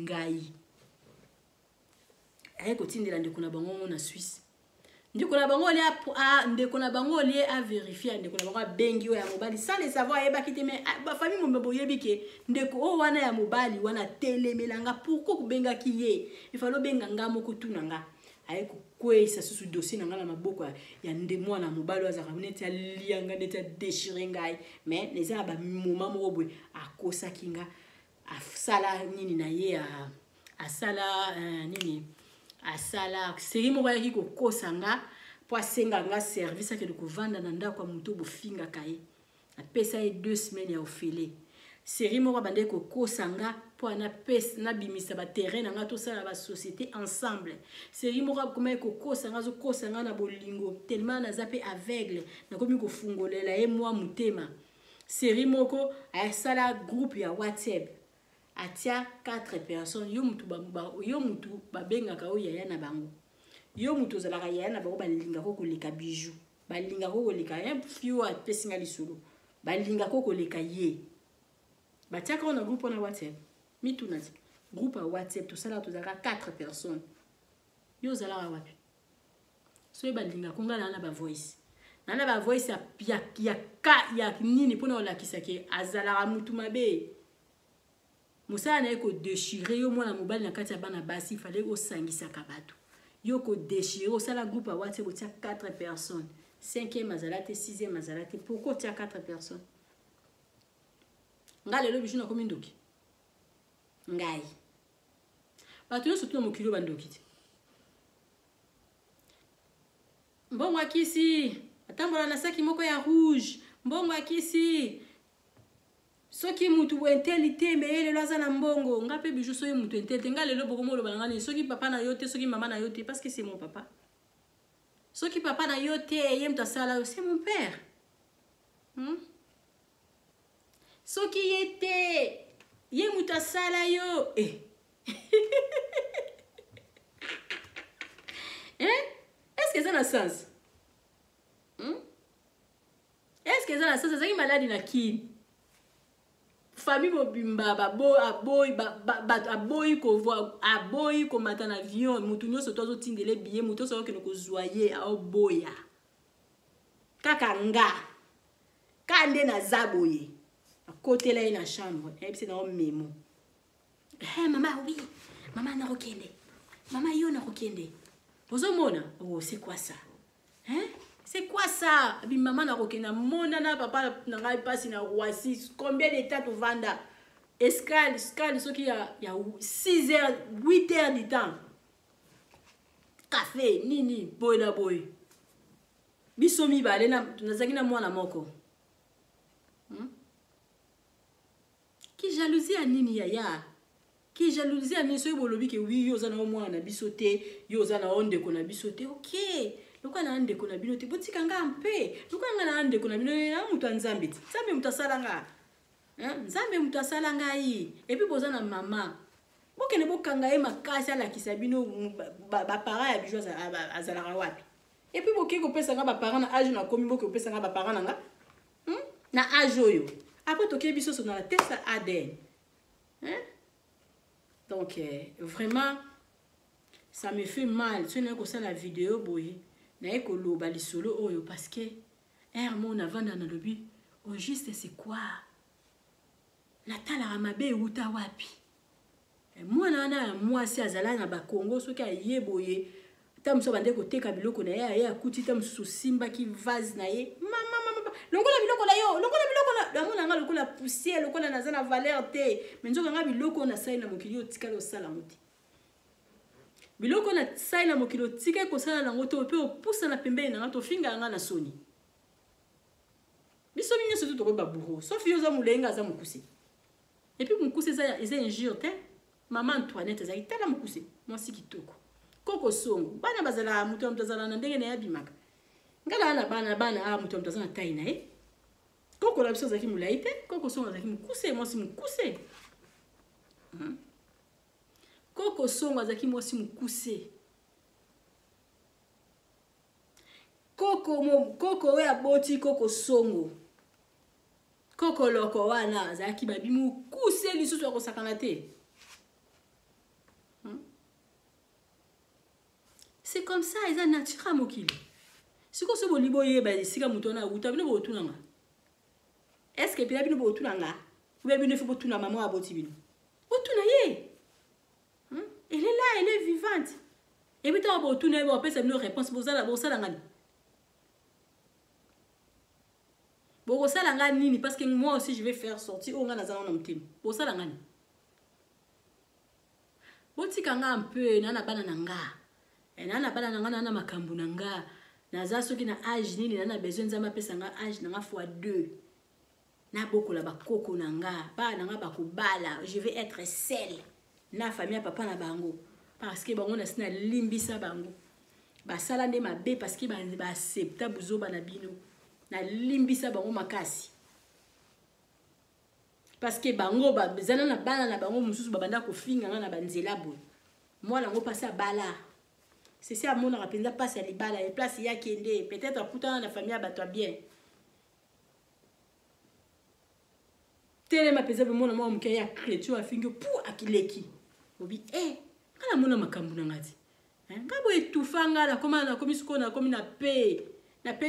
ngai ayeko tindela ndeko na bango na Suisse ndeko na bango ndeko na bango lié à vérifier ndeko na bango bengi ya mobali sans le savoir eba kite mais ba famille mombe boyebike ndeko o wana ya mobali wana telemelanga pourquoi kubenga kiye il faut benga ngamo kutunanga ayeko kwesa susu dossier nanga na maboko ya ndemo na mobali azaka neti alianga neti déchirer ngai mais les aba moment moko boy akosa kinga asala nini na ye asala nini asala seri moko yaki kokosanga po asenga nga service ake de kovanda na ndako ya mutu bofinga kaye apesa ye 2 semaines ya ofele seri moko bande kokosanga po ana pesa na bimisa ba terrain nga to sala ba société ensemble seri moko comme kokosanga zo kosanga na bolingo tellement na zape aveugle na komi ko fungolela ye moi mutema seri moko asala groupe ya WhatsApp atia 4 personnes yo mutu babengaka o yaya na bango yo mutu zalaka yaya na bango balinga ko koleka bijou balinga ko koleka un fio a pesinga lisolo balinga ko koleka ye batia ko na groupe na WhatsApp mituna groupe à WhatsApp tout ça là tozaka 4 personnes yo zalaka wapi so balinga ko ngala na ba voice ya nini pona olakisa ke azalaka mutu mabe Moussa na ko déchirer yo mwana mobali na kati ya bana basi fallait ko sangisa kabatu yo ko déchirer au sala groupe à WhatsApp tia 4 personnes 5e mazalate 6e mazalate pourquoi tia 4 personnes ngale lo bijuna komi ndoki ngai batu yo surtout mokilo bandoki mbongo akisi atambola na saki moko ya rouge mbongo akisi soki mutu intelité me ele loza na mbongo ngape bijou soki mutu intelité ngale lo boko molo balangani soki papa na yote soki maman na yote parce que c'est mon papa soki papa na yote ye mta sala c'est mon père soki yete ye mutu sala yo est-ce que ça a sens est-ce que ça a sens ça qui malade na qui famille mobimba aboyi ko voir aboyi ko mata na avion mutu nyonso to tindele billet mutu so ke ko zoyer a boya kaka nga kande na zaboye côté là na chambre et puis na memo maman oui maman na rokende maman yo na rokende ozomona oh c'est quoi ça hein c'est quoi ça bi maman na rokende mona na papa na ngai passe na Roissy combien de temps to vanda escale ce qui a 6 heures 8 heures du temps café nini boy la boy biso mi balé na nazaki na mwana moko qui jalousie à nini yaya qui jalousie à nini so bolobi ke oui yo zana mwana bisote yo zana onde ko na bisote OK lokwa na ande ko na binote botika nga mpe lokwa nga na ande ko na binote na mutu nzambe nzambe mutu asala nga nzambe mutu asala nga yi et puis bozana mama bokene bokanga ye makasi ala kisabino ba para ya bijwa azala wapi et puis boke ko pesa nga ba para na âge na komi boke ko pesa nga ba para nga na âge oyo après toke biso so na la test ADN donc vraiment ça me fait mal si on a ça la vidéo boy na ekolo ba lisolo oyo parce que mon avant dans le but au juste c'est quoi la tala mabe uta wapi moi na moi si azala na ba Congo so ka yeboye tam so bande ko teka biloko na ya akuti tam so simba ki vase na ye mama longola biloko na yo longola biloko na mona nga lokola poussière lokola na zana valeur te menzo nga biloko na sai na mokili o tikala o sala muti biloko na sai na mokili o tikala ko sala na ngoto pe o poussa na pembeni na to finga nga na soni biso minyo so to ko ba buro sauf yo za mulenga za mukuse et puis mukuse za injure te maman Antoinette za itala mukuse mwasi kitoko koko songo bana bazala mutu mtazala na ndenge na yabimaka ngala na bana mutu mtazala tai na koko la biso zaki mulaite koko songo zaki mukuse mwasi mukuse koko songo zaki mwasi mukuse koko we aboti koko songo koko loko wana zaki babi mukuse lisusu ko sakana te. C'est comme ça, ils ont naturel mokili. Si ko se bo liboye ba sika mutona uta bino bo tunanga. Est-ce que bino bo tunanga? Ou bien bino faut tuna maman aboti bino. Bo tuna ye. Elle est là, elle est vivante. Et puis ta bo tuna bo pesa bino réponse bo sala ngani. Bo sala ngani ni parce que moi aussi je vais faire sortir o ngana zana na mtimi. Bo sala ngani. Bo tikanga un peu nana bana nanga. Nana bala nanga na makambu nanga naza soki na âge nini nana besoin nzamba pesa nga âge nanga fois 2 na bokola bakoko nanga ba nanga bakobala je vais être seule na famille papa na bango parce que bango na sina limbisa bango ba sala nde mabe parce que ba accepta buzoba na bino na limbisa bango makasi parce que bango ba bezana na bana na bango mususu babanda ko finga na banzela boy moi lango passer à bala. C'est ça mon rapenda passe à libala et place il y a kende peut-être à putain la famille abattoir bien. Tele ma pesa be mon mo mke ya créature a fingo pour akileki. Obi kana mona makambu na ngati. Ngabo etufanga la comme ce qu'on a comme na paix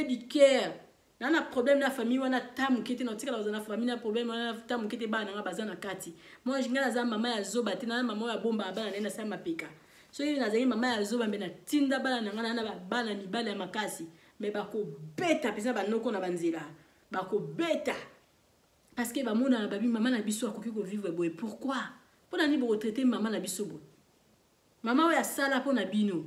du cœur. Na problème na famille wana tamu kete na tika na famille na problème na tamu kete bana nga bazana kati. Moi jingala za mama ya zoba tena mama ya bomba bana nenda sa mapeka. So yini nazali mama ya zoba mbena tinda bala nangana na bana mibala ya makasi mais bako beta pesa banoko na banzela bako beta parce que ba mona babi mama na biso akoki ko vivre boy pourquoi pona ni bo retraiter mama na biso boy mama ya sala pona bino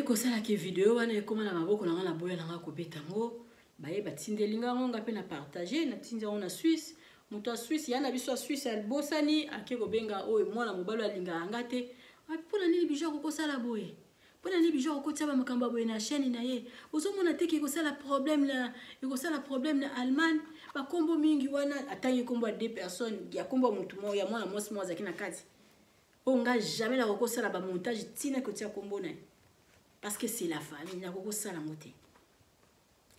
ko sala ke video wana koma na maboko na ngana boya na ngako beta ngo baye batindelinga ngonga pe na partager na tinza on na Suisse. Muto Suisse yana biso Suisse al bosani akeko benga oyo mwana mobalo alinga ngate pona nini bijo ko sala boye pona nini bijo ko tsaba makamba boye na chaîne na ye ozomona teke ko sala problème na Allemagne ba kombo mingi wana atangi kombo 2 personnes ya kombo mutu mo ya mwana mosi mo zakina kati onga jamais la ko sala ba montage tina ko tia kombo na parce que c'est la famille na ko sala moté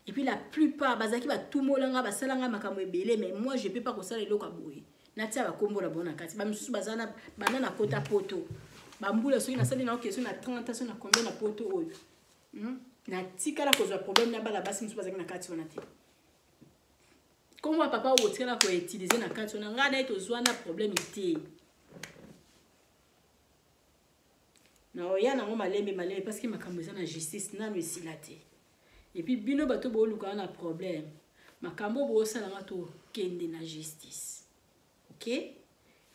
Et puis la plupart, bazaki ba tout molanga ba salanga makambo ebele, mais moi je peux pas kosala eloko aboye. Natia ba kombo la bona kati. Ba misusu bazana banana kota poto. Ba mbula soki na sali na question na 30 so na combien na poto oyo. Na tika la cause problème na bala basi misusu bazaki na kati wana te. Comment papa ou tika la ko utiliser na kati wana ngana eto zwana problème te. Na oya na ngoma malembe parce que makambo za na justice na no esilate. Et puis bino bato bo luka na problème makambo bo sala nga to kende na justice. OK,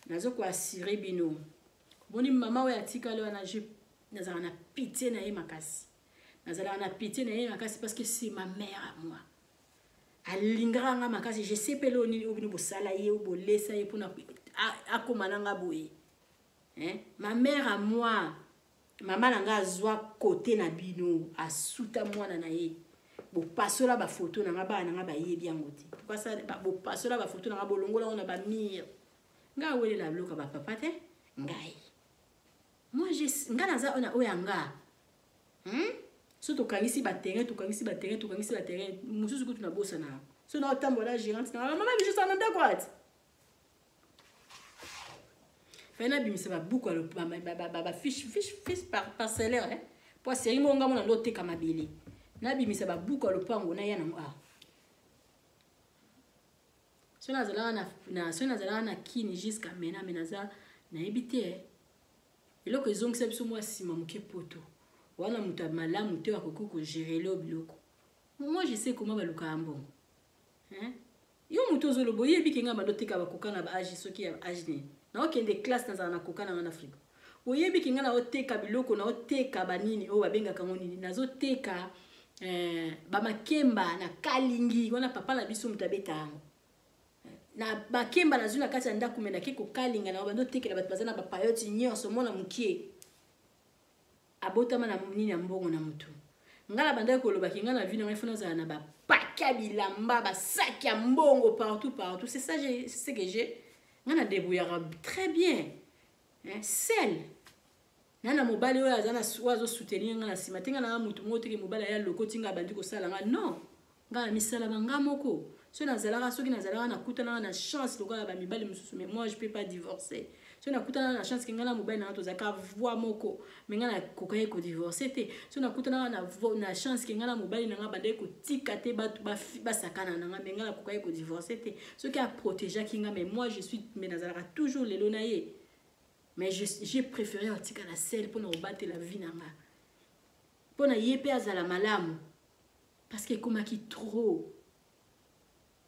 nazo ko assurer bino boni mama we atika le na je nazala na pitié na ye makasi, nazala na pitié na ye makasi parce que c'est ma mère à moi. Alingara nga makasi, je sais pelo ni obino bo sala ye bo lesa ye pona akomana nga boye. Ma mère à moi, maman nanga azwa côté na bino asuta mwana na ye. Bo pasola ba photo na nga ba yebi yango te. Pourquoi ça bo pasola ba photo na nga bolongola on a ba mire. Nga wele la bloka ba papa te ngai. Moi je nga naza ona oyanga. So to kangisi ba terrain, mususu ko tuna bosa na. So na otambola gérante na maman bi juste en ndako. Fena bimisa ba buku alo ba fiche parcellaire pour série monga mona ndo te kama bili. Na bimisa ba buku alo pango na yana a. So na zala na kini jusqu'à mena menaza na ebité. Eloko ezongisa biso mwa sima muke poto. Wana muta malamu te akoko ko gérer lo biloko. Moi je sais comment ba luka ambongo. Yo muto zo lobo yebi kenga ba dote ka ba kokana ba agi soki ya agi. Na okende classe na kokana na Afrika. Oyebi kinga na oteka biloko na oteka banini o babenga kango nini nazo teka ba makemba na kalingi wana papa na biso mutabeta yango. Na bakemba na zuna kati ya ndako mena ke ko kalinga na bando tekela bat bazana ba payoti nyonso mona mukie. Abotama na nini ya mbongo na mutu. Ngala banda ko loba kinga na vino ngefona za na ba paka bilamba ba sac ya mbongo partout. C'est ça c'est que j'ai. Ngana débrouillera très bien. Seul. Nana mobali oyo azana wazo soutenir ngana simatenga na mutu moto ke mobali ya lokoti nga bandi ko sala nga non. Ngana misala banga moko. So nazalaka soki nazalaka na kutana na chance lokola ba mibali mususu mais moi je peux pas divorcer. So na kutana na chance ke ngana mobali na to zaka voix moko mais ngana kokaye ko divorcer te. So na kutana na chance ke ngana mobali na nga bande ko tika te ba sakana na nga mais ngana kokaye ko divorcer te. So ki a protéger kinga mais moi je suis mais nazalaka toujours lelo na ye. Mais j'ai préféré tika na sel pour ne battre la vie na nga. Pour na yepe azala malamu parce que komaki trop.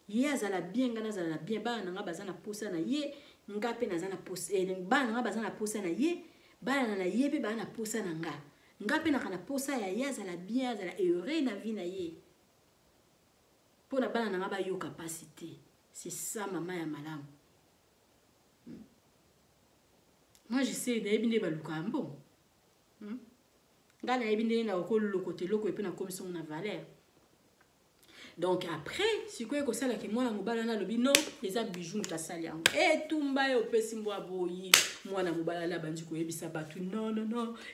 Ye azala bien ngana azala bien ba na nga bazana posa na ye ngape nazana posa ba na nga bazana posa na ye ba na ye pe ba na posa na nga ngape na kana posa ya ye azala bien azala heureux na vie na ye pour na ba na nga ba yo capacité. C'est ça maman ya malamu. Moi je sais d'ailleurs bien ba lukambo ngana yebinde na ko lokote loko et puis na commission na valeur. Donc après, si quoi que ça là que moi na mobala na lobi non, les abijou mutasali yango. Eh tumba yo pesi mbo aboyi, moi na mobala la bandi ko yebisa batu non.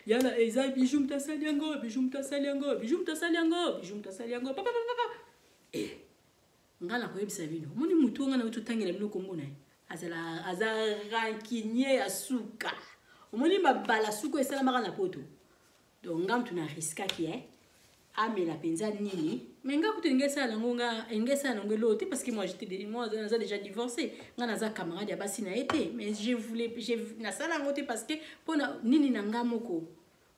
Yana eza bijou mutasali yango, bijou mutasali yango. Papa. Ngala ko yebisa bino. Moni mutu ngana ututangela bino kombo na. Azala rankinye asuka. Moni mabala suko esala maka na poto. Donc ngam tuna riska ki amela penza nini mais nga kutu ngesa na ngonga ngesa na ngelo te parce que moi j'étais déjà divorcé nga naza camarade ya basi na été mais j'ai na sala ngote parce que pona nini na ngamoko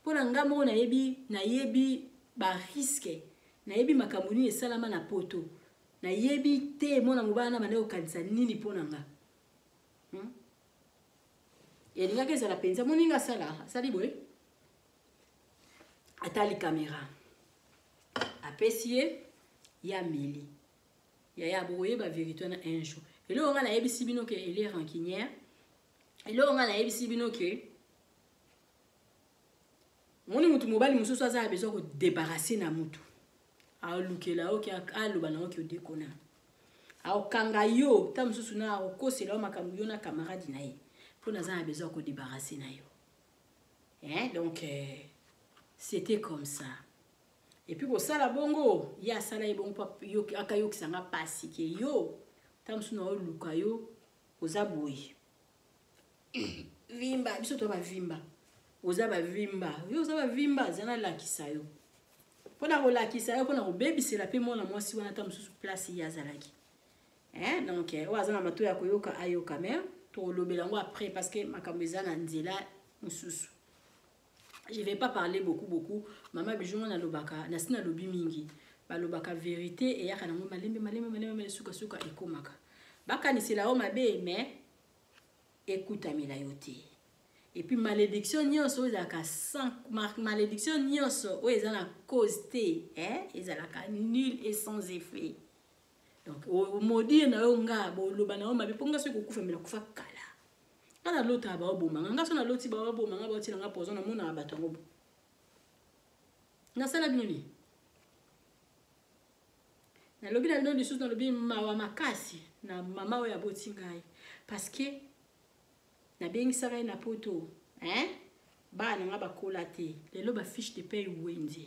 pona ngamo na yebi ba risque na yebi makamuni esalama na poto na yebi te mona mobana mane okanisa nini pona nga elinga keza la penza moninga sali boy atali caméra apesiye ya meli ya boye ba vérité na un jour et là on a yebisi bino que elle est rancunière et là on a yebisi bino que moni mutu mobali mususu aza besoin ko débarrasser na mutu a lukela oki aloba na oki odekona a okanga yo ta mususu na okosela makambu yo na camarade na ye pour naza besoin ko débarrasser na yo donc c'était comme ça. et puis kosala bongo ya sala ye bongo yo akayokisa nga pasi ke yo tamsu na oluka yo oza boye vimba biso to ba vimba oza ba vimba yo oza ba vimba zana lakisa yo pona ko lakisa yo pona ko bebisela pe mona mwasi wana tamsu place ya zalaki donc oza na mato ya koyoka ayoka mais to lobela ngo après parce que makambo ezana nzela mususu. Je vais pas parler beaucoup. Maman bijou na lobaka, na sina lobi mingi. Ba lobaka vérité et yaka nango malembe suka ekomaka. Baka ni sela o mabe mais écoute amila yote. Et puis malédiction nyonso ezaka sans malédiction nyonso o ezana cause te, ezalaka nul et sans effet. Donc o modi na yo nga bo loba na o mabe ponga se kokufa mela kufa kala. Kana lota ba oboma nga so na loti ba oboma nga ba tila nga pozo na mona abato ngobo na sala binoni na lobi na ndo lisusu na lobi mawa makasi na mama oya boti ngai parce que na bengi sala na poto ba na nga bakola te lelo ba fiche de paye wenze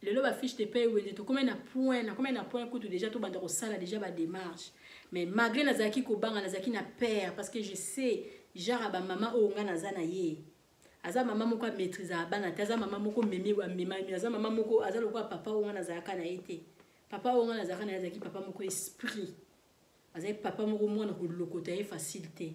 lelo ba fiche de paye wenze to combien na point kutu déjà to banda ko sala déjà ba démarche. Mais malgré nazaki ko banga nazaki na père parce que je sais genre ba maman o nga nazana ye aza maman moko maîtrise bana taza maman moko memi wa memi aza maman moko aza lokwa papa o nga nazaka na été papa o nga nazaka na yazaki papa moko esprit aza papa moko mona ko lokota e facilité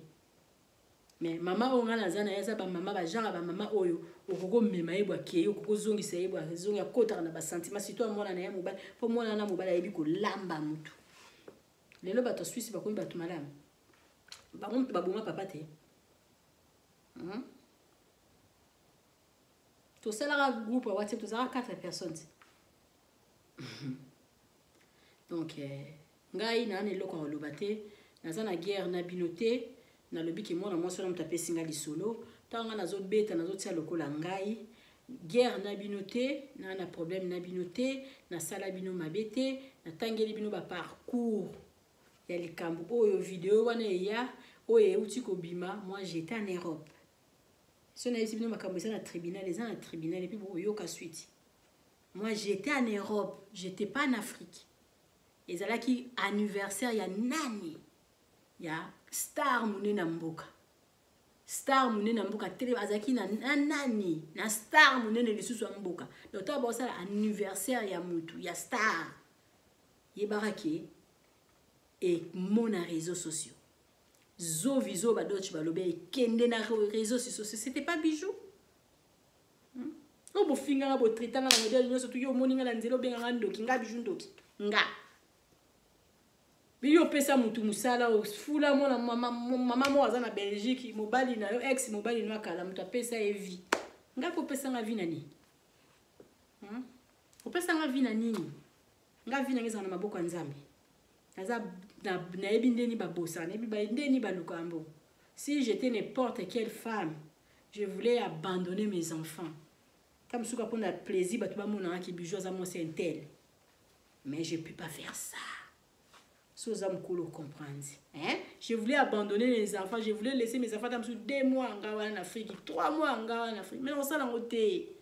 mais maman o nga nazana yaza ba maman ba genre ba maman oyo okoko mema yebwa ke okoko zongisa yebwa zongi ya kota na ba sentiment surtout mona na ya mobile po mona na mobile yebi ko lamba mutu. Lelo bato Suisse bakomi bato malamu. Bango baboma papa te. To sala groupe WhatsApp to sala 4 personnes. Donc ngai na ne loko lobate, naza na guerre na binote, na lobi ki mona mo sala mtape singa lisolo, tanga nazo beta nazo tia lokola ngai. Guerre na binote, na problème na binote, na sala bino mabete, na tangeli bino ba parcours. Il y a les camps oyo vidéo wana ya oyo uti ko bima. Moi j'étais en Europe. Si on a ici ma cambo na tribunal les na tribunal et puis yo ka suite. Moi j'étais en Europe, j'étais pas en Afrique. Et ça là qui anniversaire ya nani. Ya star munena mboka. Star munena mboka tele azaki na nani na star munena lisusu mboka. Donc to ba ça anniversaire ya mutu ya star. Yebaraki et mon réseaux sociaux. Zo viso ba dochi ba lobe kende na réseaux sociaux, c'était pas bijou. O bo finga bo tritanga na modèle nyoso tu yo moninga na nzelo benga ndoki nga bijou ndoki. Nga. Biyo pesa mutu musala o fula mona mama mo aza na Belgique, mobali na yo ex mobali no akala mutu pesa evi. Nga ko pesa nga vi nani? O pesa nga vi nani? Nga vi nangeza na maboko nzambe. Si j'étais n'importe quelle femme, je voulais abandonner mes enfants. Comme si on a plaisir, c'est un tel. Mais je ne peux pas faire ça. Je voulais abandonner les enfants, je voulais laisser mes enfants dans 2 mois en Afrique, 3 mois en Afrique. Mais on s'en a ôté.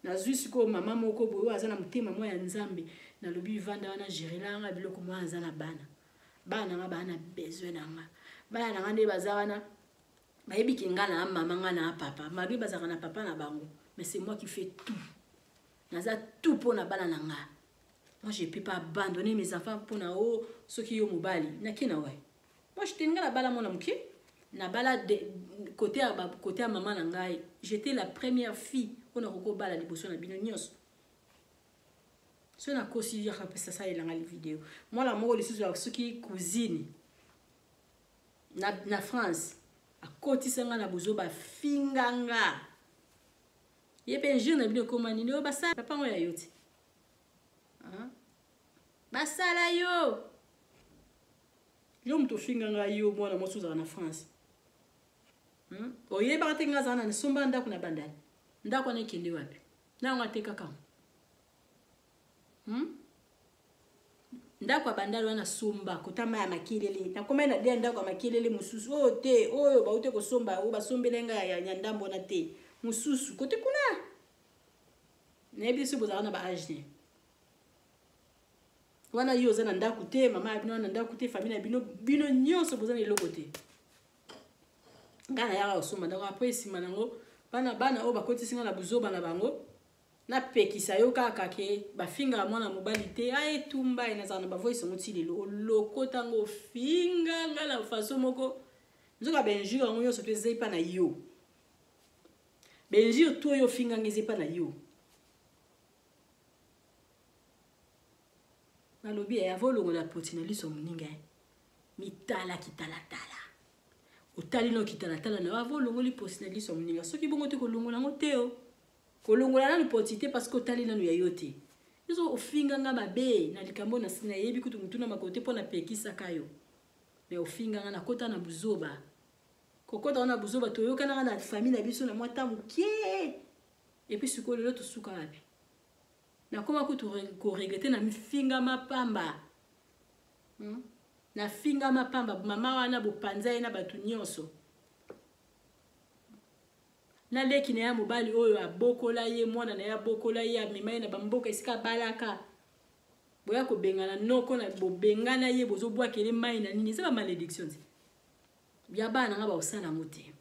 Nazusko maman moko boyo azana mutema moya nzambe na lobi vanda wana jirela nga biloko mo azana bana nga bana besoin nanga bana nga nde bazana bayebi kinga na mama nga na papa mabi bazaka na papa na bango mais c'est moi qui fais tout naza tout pour na bana nanga. Moi je peux pas abandonner mes enfants pour na o soki yo mobali na kina ouais. Moi je tenga la bala mona muki na bala côté à maman nanga. J'étais la première fille on a beaucoup bala liboso na bino nyos. So na kosi ya kapesa ça elanga les vidéos. Moi la moko lisusu ya soki cousine na France a koti sanga na bozo ba finganga. Yebe jeune na bino komani no basa papa mo ya yote. Basala yo. Yo mto finganga yo mwana mo suza na France. Oye ba tenga zana na somba ndako na bandani. Ndako na kende wapi? Na ngateka kama. Ndako bandalo wana somba kotama ya makilele. Na koma na dia ndako ya makilele mususu. Oh te, oyo ba ute ko somba, o ba sombelenga ya nyandambo na te. Mususu kote kuna. nayebi so bozala na ba âge wana yo za na ndako te mama abino na ndako te famille bino nyonso bozana eloko te ngana ya osoma ndako après sima nango bana o bakoti singa na buzoba na bango na pekisa yo kaka ke bafinga mwana mobali te aetumba ina za na ba voice ngoti lelo loko tango finga ngala façon moko nzoka benjure ngo yo so te zepa na yo benjure to yo finga ngezepa na yo nalobi ya volongo la potina liso mninga mitala kitala otali no kitala na volongo li potina liso mninga soki bongo te kolongola ngo teo kolongola na potite parce que otali nanu ya yote izo ofinga nga mabe na likambo na sina yebi kutu mutuna makote pona pekisa kayo me ofinga nga na kota na buzoba kokota na buzoba to yokana na famille na biso na mwata mukie et puis siko lelo to suka wapi na koma kutu ko regretter na mifinga mapamba na finga mapamba mama wana bopanza na batu nyonso na leki na ya mobali oyo abokola ye mwana na ya bokola ye amema na bamboka esika balaka boya ko bengana noko na bobengana ye bozo bwa kele mai na nini c'est pas malédiction ya bana nga ba osala mote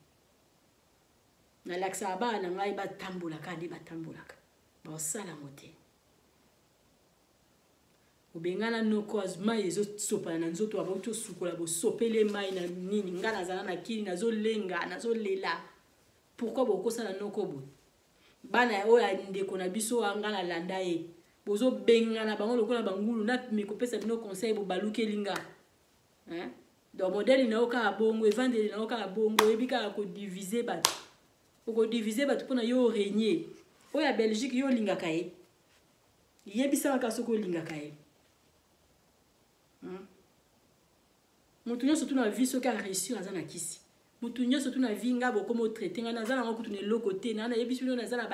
na laksa bana ngai batambola kandi batambolaka ba osala mote obengana noko azma yezo sopa na nzoto abato sukola bo sopele mai na nini ngana zana na kili nazo lenga nazo lela pourquoi boko sala noko bo bana oya ndeko na biso ngana landa ye bozo bengana bango lokola bangulu na mikopesa bino conseil bo baluke linga hein donc modèle na oka bongo evangeli na oka bongo ebika ko diviser ba ko diviser ba pona yo régner oya Belgique yo linga kae yebisa ka soko linga kae mutu nyonso tu na vie soki a réussir aza na kisi mutu nyonso tu na vie nga bokomo traité nga naza nango kutu ne loko te na yebisi bino naza na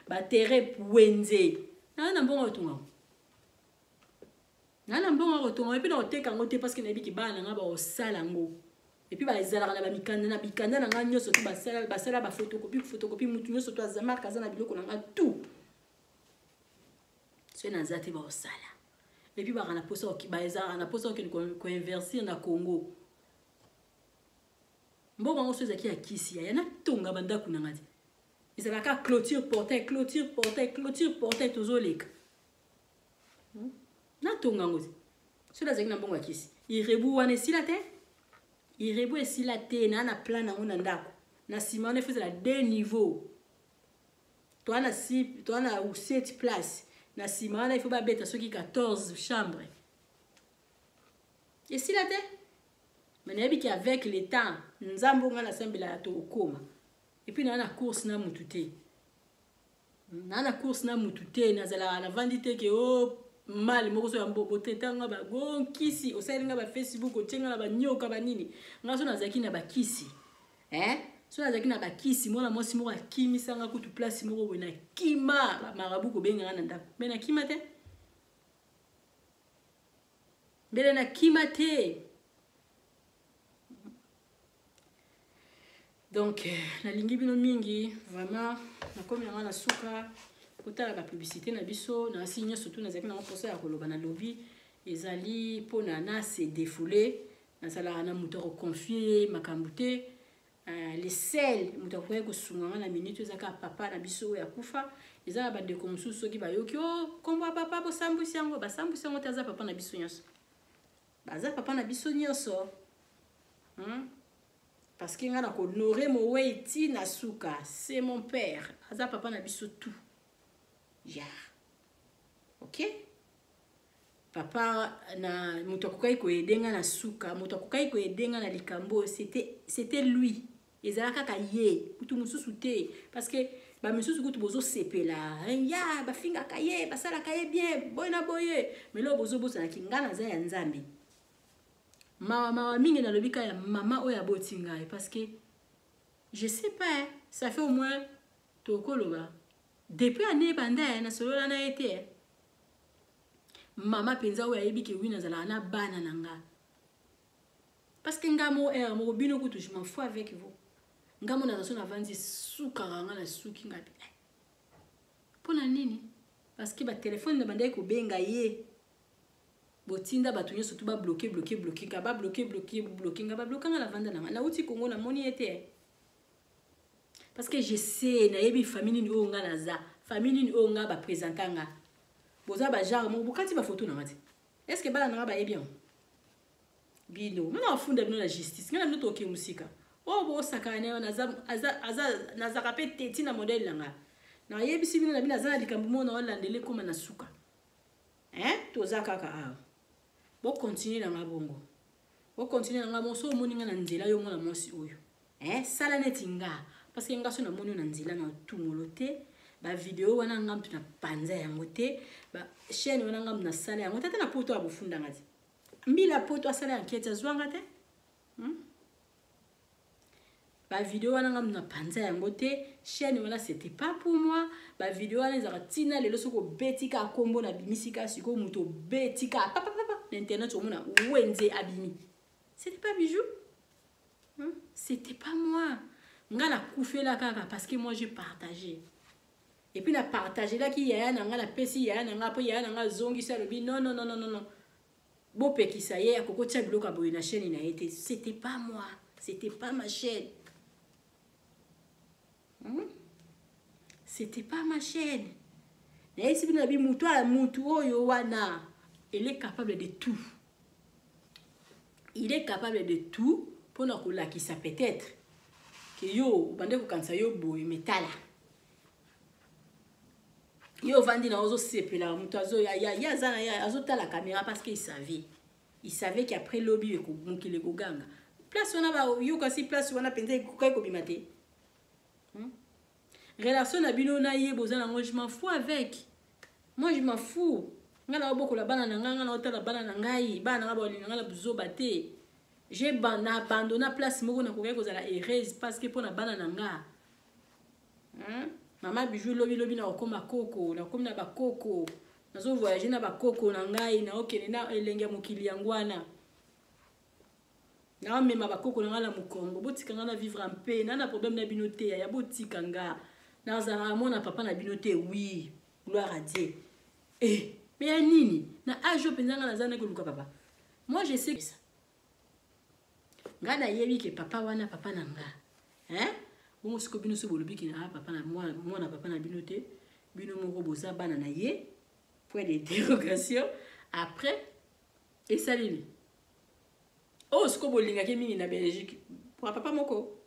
ba terrain wenze na mbongo tunga na mbongo tunga et puis na oteka ngo te parce que na yebiki bana nga ba osala ngo et puis ba ezala na ba mikanda na nga nyonso tu basala ba photocopie mutu nyonso tu azama kaza na biloko na nga tout so na zate ba osala et puis ba na posa na posa ko inverser na Congo mbongo ngo so ezaki ya kisi ya na tonga banda kuna ngati ezala ka clôture portail tozoleka na tonga ngo so la zaki na mbongo ya kisi irebu wana esila te na plan nango na ndako na sima on faisait la 2 niveaux toi na 7 places na sima wana il faut ba beta soki 14 chambres esila te mais nayebi ki avec le temps nzambo nga na sambela to okoma et puis na course na mutute na zala na vandite ke o mal moko so ya mbobo tetanga ba gonkisi osalinga ba Facebook otenga na ba nyoka ba nini nga so nazaki na ba kisi so nazaki na ba kisi mona mosi moko akimisa nga kutu place moko bwe na kima ba marabu ko benga na ndako mais na kima te mbele na kima te. Donc na lingi bino mingi vraiment na komi na na suka kotala ba publicité na biso na signe surtout na zaki na posa ya koloba na lobby ezali pona na se défouler na sala na muto confier makambute les sel muto ko sunga na minute ezaka papa na biso ya kufa ezala ba de komsu soki ba yoki o kombo papa bo sambusi yango ba sambusi yango taza papa na biso nyonso baza papa na biso nyonso parce que nga na ko honorer mo weiti na suka c'est mon père aza papa na biso tout ya OK papa na muto kokai ko edenga na suka muto kokai ko edenga na likambo c'était lui ezala kaka ye kutu mususu te parce que ba mususu kutu bozo sepela ya ba finga kaye basala kaye bien boyna boye mais lo bozo bosa na kingana za ya nzambe mama mingi na lobika ya mama oya botinga parce que je sais pas ça fait au moins tokoloba depuis année banda na solo na été mama penza oya yebiki wina zala na bana nanga parce que ngamo mo bino kutu je m'en fous avec vous ngamo na zaso na vanzi suka nga na suki ngapi pona nini parce que ba téléphone na banda ko benga ye botinda batunye surtout ba bloquer ka ba bloquer nga ba bloquer nga la vanda na uti kongo na moni ete parce que je sais na yebi famille ni onga naza famille ni onga ba présentanga boza ba genre mo bukati ba photo na ngati est-ce que bala na ba yebi bino mona funda bino la justice ngana bino toke musika o bo sakane na za kapete tina modèle langa na yebisi bino na bino za likambo mona olandele koma na suka toza kaka bo continuer na ngabongo bo continuer na ngamo so moninga na nzela yo mona mosi oyo sala netinga parce que ngaso na moni na nzela na tumolote ba video wana ngamtu na panza yango te ba chaîne wana ngamtu na sala yango tata na poto abufunda ngati mbila poto asala enquête zwanga te ba vidéo wana ngam na panza yango te chaîne wana c'était pas pour moi ba vidéo wana ezaka tina lelo soko betika kombo na bimisika siko muto betika papa na internet omona wenze abimi c'était pas bijou c'était pas moi nga na koufela kaka parce que moi j'ai partagé et puis na partagé là qui yaya na nga na pesi yaya na nga po yaya na nga zongi sa lobi non bo pekisa ye akoko tia biloko aboye na chaîne na été c'était pas moi c'était pas ma chaîne c'était pas ma chaîne na esi bina bi mutu oyo wana il est capable de tout pour na kolakisa peut-être que yo bande ko kansa yo boye metala yo vandi na ozo sepela mutu azo ya zana ya azota la caméra parce qu'il savait qu'après lobby ko mukile ko ganga place wana ba yo kasi place wana penza ko bimate relation na bino na ye bozana moi je m'en fous avec moi je m'en fous ngala boko la bana na nganga na otala bana na ngai bana nga ba ngala buzo bate j'ai abandonné place moko na koke kozala heureuse parce que pour na bana na nga Maman bijou lobi na okoma koko na komi na bakoko nazo voyager na bakoko na ngai na okene na elenge mokili yangwana na mema bakoko na ngala mukongo botika ngana vivre en paix na problème na binote ya botika nga na zara mona papa na binote oui gloire à Dieu mais nini na ajo penzanga na zana ko luka papa moi je sais que ça ngana yebi ke papa wana papa na nga bon ce que bino so bolobi ki na papa na moi na papa na binote bino moko boza bana na ye point d'interrogation après et salini oh ce que bolinga ke mingi na Belgique pour papa moko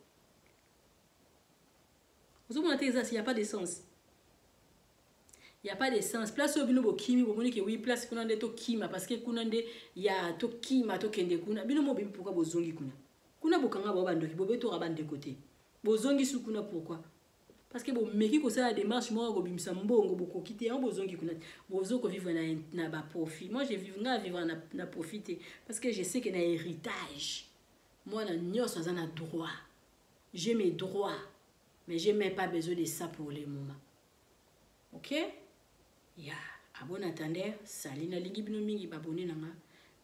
vous montez ça il y a pas de sens. Il y a pas de sens. Place au bino bo kimi bo monike oui place kuna nde to kima parce que kuna nde ya to kima to kende kuna bino mo bi pourquoi bozongi kuna bokanga ba bandoki bo beto rabande côté bozongi su kuna pourquoi parce que bo meki ko ça la démarche moi go bimisa mbongo bo ko kité en bozongi kuna bozo ko vivre na ba profit moi je vivre na profiter parce que je sais que na héritage moi na nyos ça na droit j'ai mes droits mais j'ai même pas besoin de ça pour le moment. OK? Ya, abon attendeur, salina lingi bino mingi babone nanga.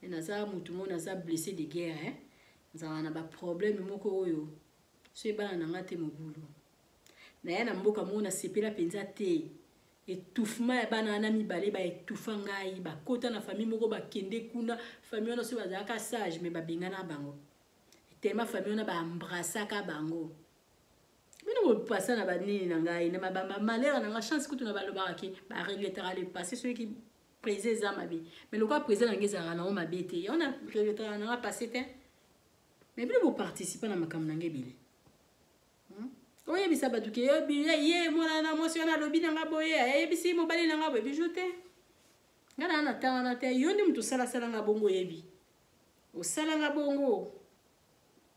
Naza mutu mo naza blessé de guerre Nza na ba problème moko oyo. So ebana nanga te mobulu. Na ya na mboka mo na sepela penza te. Étouffement bana na mibale ba étouffa ngai ba kota na famille moko ba kende kuna famille na so bazaka sage mais ba bengana bango. Tellement famille na ba embrassaka bango. Nous passons à bani nangai na mabamba malheur na chance que tu na baloba ki ba regrettera le passé celui qui présente à ma vie mais le quoi présent ngeza na ma bête on a regrettera na passé te mais bien vous participez na makam nange bile oye bisa baduke yo bile ye mona na motion na lobi na boye ye bisi mo bali na boye bijoute ngana na tanga na te yo ndi mtu sala nga bongo yebi o sala nga bongo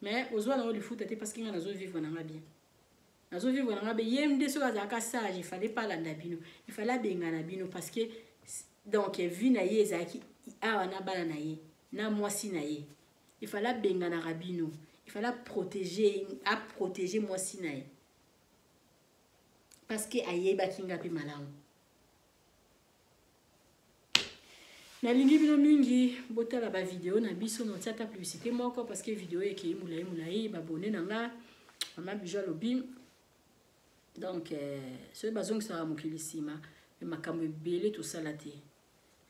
mais ozwa na oli futa te parce que ngana zo vivre na bien nazo vivre na be yemde so azaka sage il fallait pas landa bino il fallait benga na bino parce que donc vie na ye ezaki awa na bana na ye na mwasi na ye il fallait benga na rabino il fallait protéger mwasi na ye parce que ayeba kinga pe malamu na lingi bino mingi botala ba vidéo na biso no tata publicité moko parce que vidéo e ki mulai ba bonné nanga mama bijalo bim. Donc, ce bazong sera mon kilisima. makambo ebele tosala te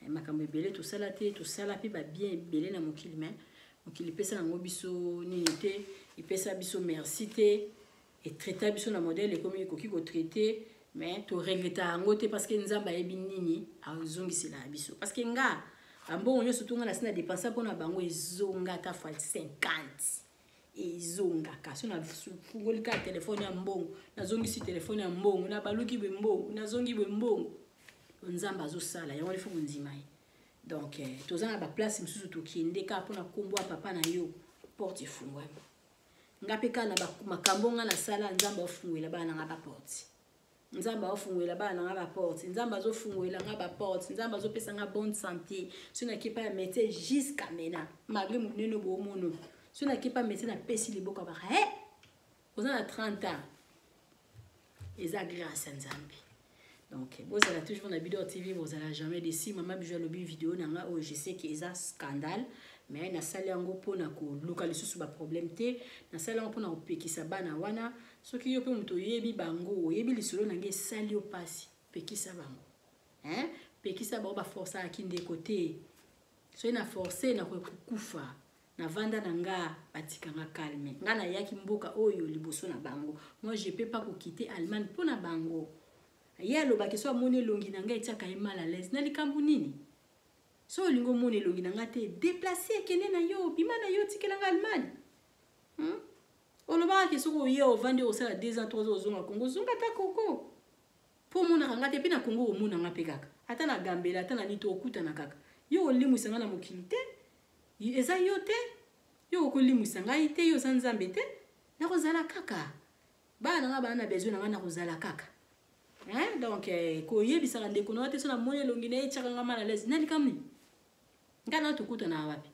makambo ebele tosala te tosala mpe babien ebele na mokili me mokili epesa nango biso nini te epesa biso merci te etraita biso na modele ekomi ekoki kotraite mais toregreta yango te parce que nzambe ayebi nini azongisela biso parce que nga bambongo nyonso tunga na sina dépensa mpona bango ezonga ata fois 50 ezongaka so nafungoli kaka telefone ya mbongo nazongisi telefone ya mbongo na baluki bwe mbongo nazongi bwe mbongo nzambe azosala yango lifu kondima ye donc toza na baplace mosusu tokende kaka mpona nkombo ya papa na yo porte efungwami nga mpe kaka na makambo nga nasala nzambe afungwela bana nga baporte nzambe afungwela bana nga baporte nzambe azofungwela nga baporte nzambe azopesa nga bonne santé so na kipa ya métier jusqu'à maintenant malgré monene bomono so na kipa métier na pesi liboka ba oza na 30 ans eza grâce à nzambe donc bozala toujours na Bidor TV bozala jamais déçu mama bijou lobi vidéo nanga oh je sais que eza scandale mais na sali yango pona ko luka lisusu ba problème te na sali yango pona opekisa bana wana soki yo pe muto yebi bango yebi lisolo nange sali opasi pekisa bango pekisa bango ba force akinde côté so na forcer na kufa na vanda nanga batika nga calme nga na yaki mboka oyo liboso na bango moi je peux pas ko quitter Allemagne pona bango yalo ba keso amoni longi nanga etiaka e mal à l'aise na likambu nini so lingo moni longi nanga te déplacer kene na yo bima na yo tikela nga Allemagne oloba keso ko yo vandi o sala 2 ans 3 ans zonga Congo zonga ta koko po mona nga te pina Congo o mona nga pe kaka ata na gambela ata na nito okuta na kaka yo olimu sanga na mokili te eza yo te yo okolimu sanga ite yo sanzambe te na kozala kaka bana nga bana besoin nga na kozala kaka donc ko yebisaka ndeko na te so na moni longi na etiaka nga mal à l'aise nani kamni ngana tukuta na wapi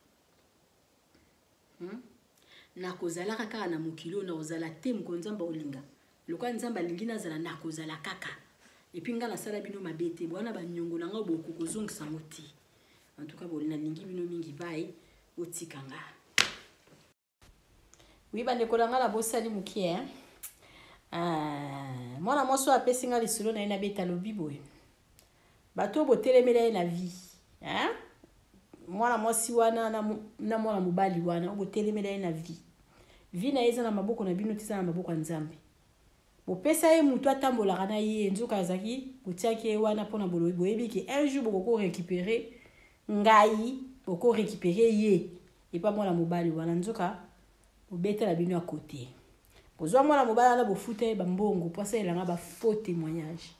na kozala kaka na mokilo na kozala te mkonzamba olinga lokwa nzamba lingi na zala na kozala kaka et puis ngana sala bino mabete bwana banyongo na nga boku kozongisa moti en tout cas bolina lingi bino mingi bai otikanga oui bandeko na nga la bosali mukie mwana moso apesi nga lisolo na ye na beta lobi boye bato botelemela na vie mwana mwasi wana na mwana mobali wana botelemela na vie na eza na maboko na bino tisa na maboko ya nzambe bopesa ye mutu atambolaka na ye nzoka azaki botiaki ye wana mpona boyebi ke un jour bokoko récupérer ngai boko récupérer ye epa mwana mobali wana nzoka bobetela bino ya côté bozwa mwana mobali na bofute bambongo posa elanga ba faux témoignage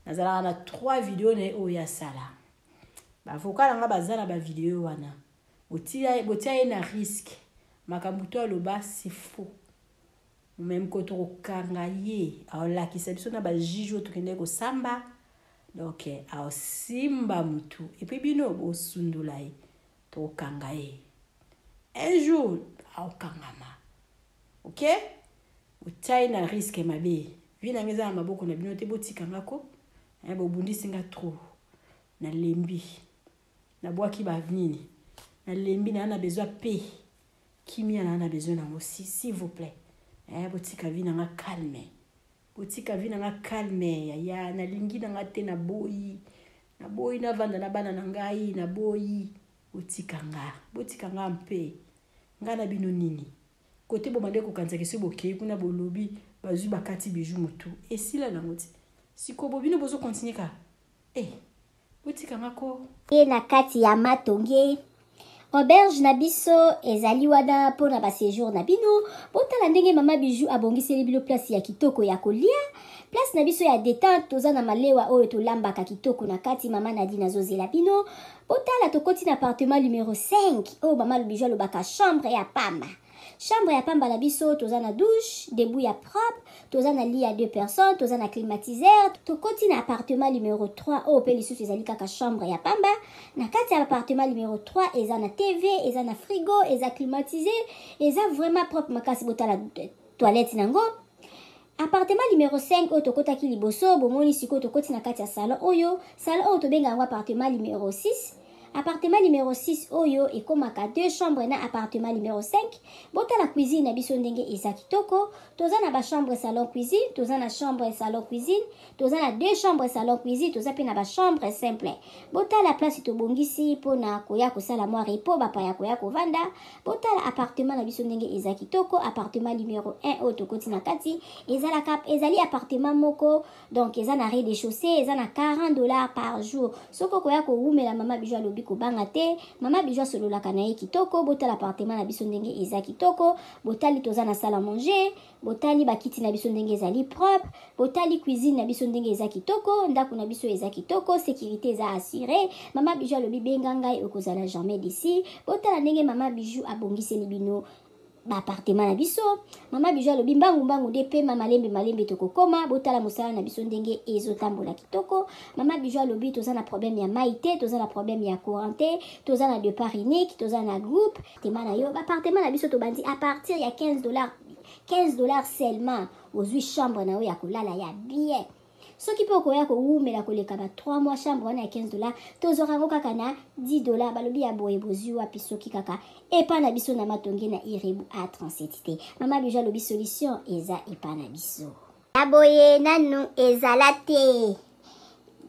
nazala na 3 vidéos na o ya sala ba vocal nga bazala ba vidéo wana botia ye na risque makambo to aloba c'est faux même koto kokanga ye aolakisa biso na ba juge to kende ko samba donc aosimba mutu et puis bino bosundula ye to kanga ye un jour aokangama ok utai na risque mabe vina ngeza na maboko na bino te botika ngako bobundisi nga trop na lembi na bwaki ba nini na lembi na besoin pe kimia na besoin na aussi s'il vous plaît botika vina nga calme botika vina nga calme ya na lingi na nga te na boyi na vanda na bana na ngai na boyi botika nga mpe nga na bino nini côté bomande ko kanza keso bokei kuna bolobi bazu bakati biju mutu esila na moti siko bobino bozo continuer ka botika ngako na kati ya matonge auberge na biso ezali wana pona ba séjour na bino botala ndenge mama biju abongiseli bilo place ya kitoko ya kolia place na biso ya détente toza na malewa oyo tolambaka kitoko na kati mama Nadine azozela bino botala tokoti na appartement numéro 5 oyo mama biju alobaka chambre ya pamba na biso toza na douche debout ya propre toza na lit ya 2 personnes toza na climatiseur tokoti na appartement numéro 3 oyo pe lisusu ezali kaka chambre ya pamba na kati ya appartement numéro 3 eza na TV eza na frigo eza climatisé eza vraiment propre makasi botala toilette nango appartement numéro 5 oyo tokotaki liboso bomoni sikoyo tokoti na kati ya salon oyo tobenga yango appartement numéro 6 appartement numéro 6 oyo ekomaka 2 chambres na appartement numéro 5 botala cuisine na biso ndenge eza kitoko toza na ba chambre salon cuisine toza na chambre salon cuisine toza na 2 chambres salon cuisine toza pe na ba chambre simple botala place tobongisi mpona koya kosala mwa repos bapaya koya kovanda botala appartement na biso ndenge eza kitoko appartement numéro 1 oyo tokoti na kati ezali appartement moko donc eza na rez-de-chaussée eza na $40 par jour soko koya kowumela mama bijou alobi kobanga te mama bijou asololaka na ye kitoko botala appartement na biso ndenge eza kitoko botali toza na salle à manger botali bakiti na biso ndenge ezali propre botali cuisine na biso ndenge eza kitoko ndako na biso eza kitoko sécurité eza assurée mama bijou alobi benga ngai okozala jamais d'ici botala ndenge mama bijou abongiseli bino appartement na biso mama bijou alobi mbangu nde pe malembe tokokoma botala mosala na biso ndenge ezotambola kitoko mama bijou alobi toza na problème ya mai te toza na problème ya courant te toza na départ unique toza na groupe appartement na yo appartement na biso tobandi à partir ya $15 seulement ozwi chambre na yo ya kolala ya bien soki mpe okoya kowumela koleka ba 3 mois chambre wana ya $15 tozwaka yango kaka na $10 balobi ya boye bozwi wapi soki kaka epa na biso na matonge na irebu A37 te mama bijou alobi solution eza epa na biso aboye nanu ezala te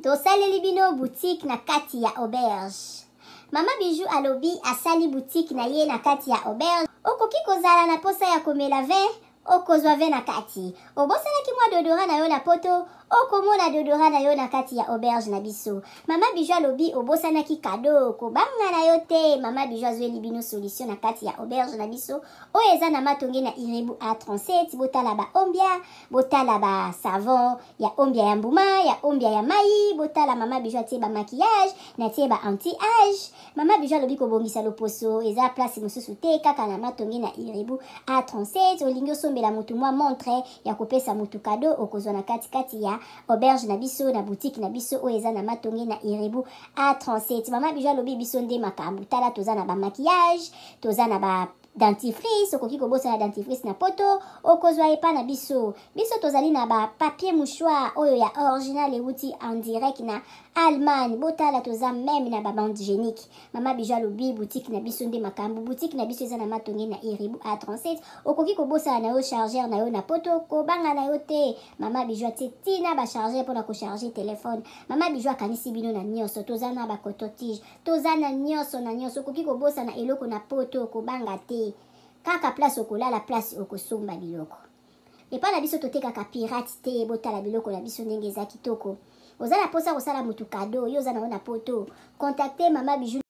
tosaleli bino boutique na kati ya auberge mama bijou alobi asali boutique na ye na kati ya auberge okoki kozala na posa ya komela vin okozwa vin na kati obosalaki mwa deodorant na yo na poto okomona deodorant na yo na kati ya auberge na biso mama bijou alobi obosanaki kado kobanga na yo te mama bijou azweli bino solution na kati ya auberge na biso oyo eza na matonge na irebu A37 botala ba ombia botala ba savon ya ombia ya mbuma ya ombia ya mai botala mama bijou atie ba maquillage na tie ba anti-age mama bijou alobi kobongisa loposo eza place mosusu te kaka na matonge na irebu A37 olingi osombela mutu mwa montre ya kopesa mutu kado okozwa na kati ya auberge na biso na boutique na biso oyo eza na matonge na irebu A37 mama bijou alobi biso nde makambo tala toza na ba maquillage toza na ba dentifrice okoki kobosana dentifrice na poto okozwa epa na biso tozali na ba papier mouchoir oyo ya original euti en direct na Allemagne botala toza même na ba bande hygiénique mama bijou alobi boutique na biso nde makambo boutique na biso eza na matonge na irebu A37 okoki kobosana na yo chargeur na yo na poto kobanga na yo te mama bijou atie tina ba chargeur mpona kocharge telefone mama bijou akanisi bino na nyonso toza na ba coton-tige toza na nyonso okoki kobosana eloko na poto kobanga te kaka place okolala place okosomba biloko epa na biso totekaka pirate te botala biloko na biso ndenge eza kitoko oza na posa kosala mutu kado yo oza na yo na poto contacte mama bijou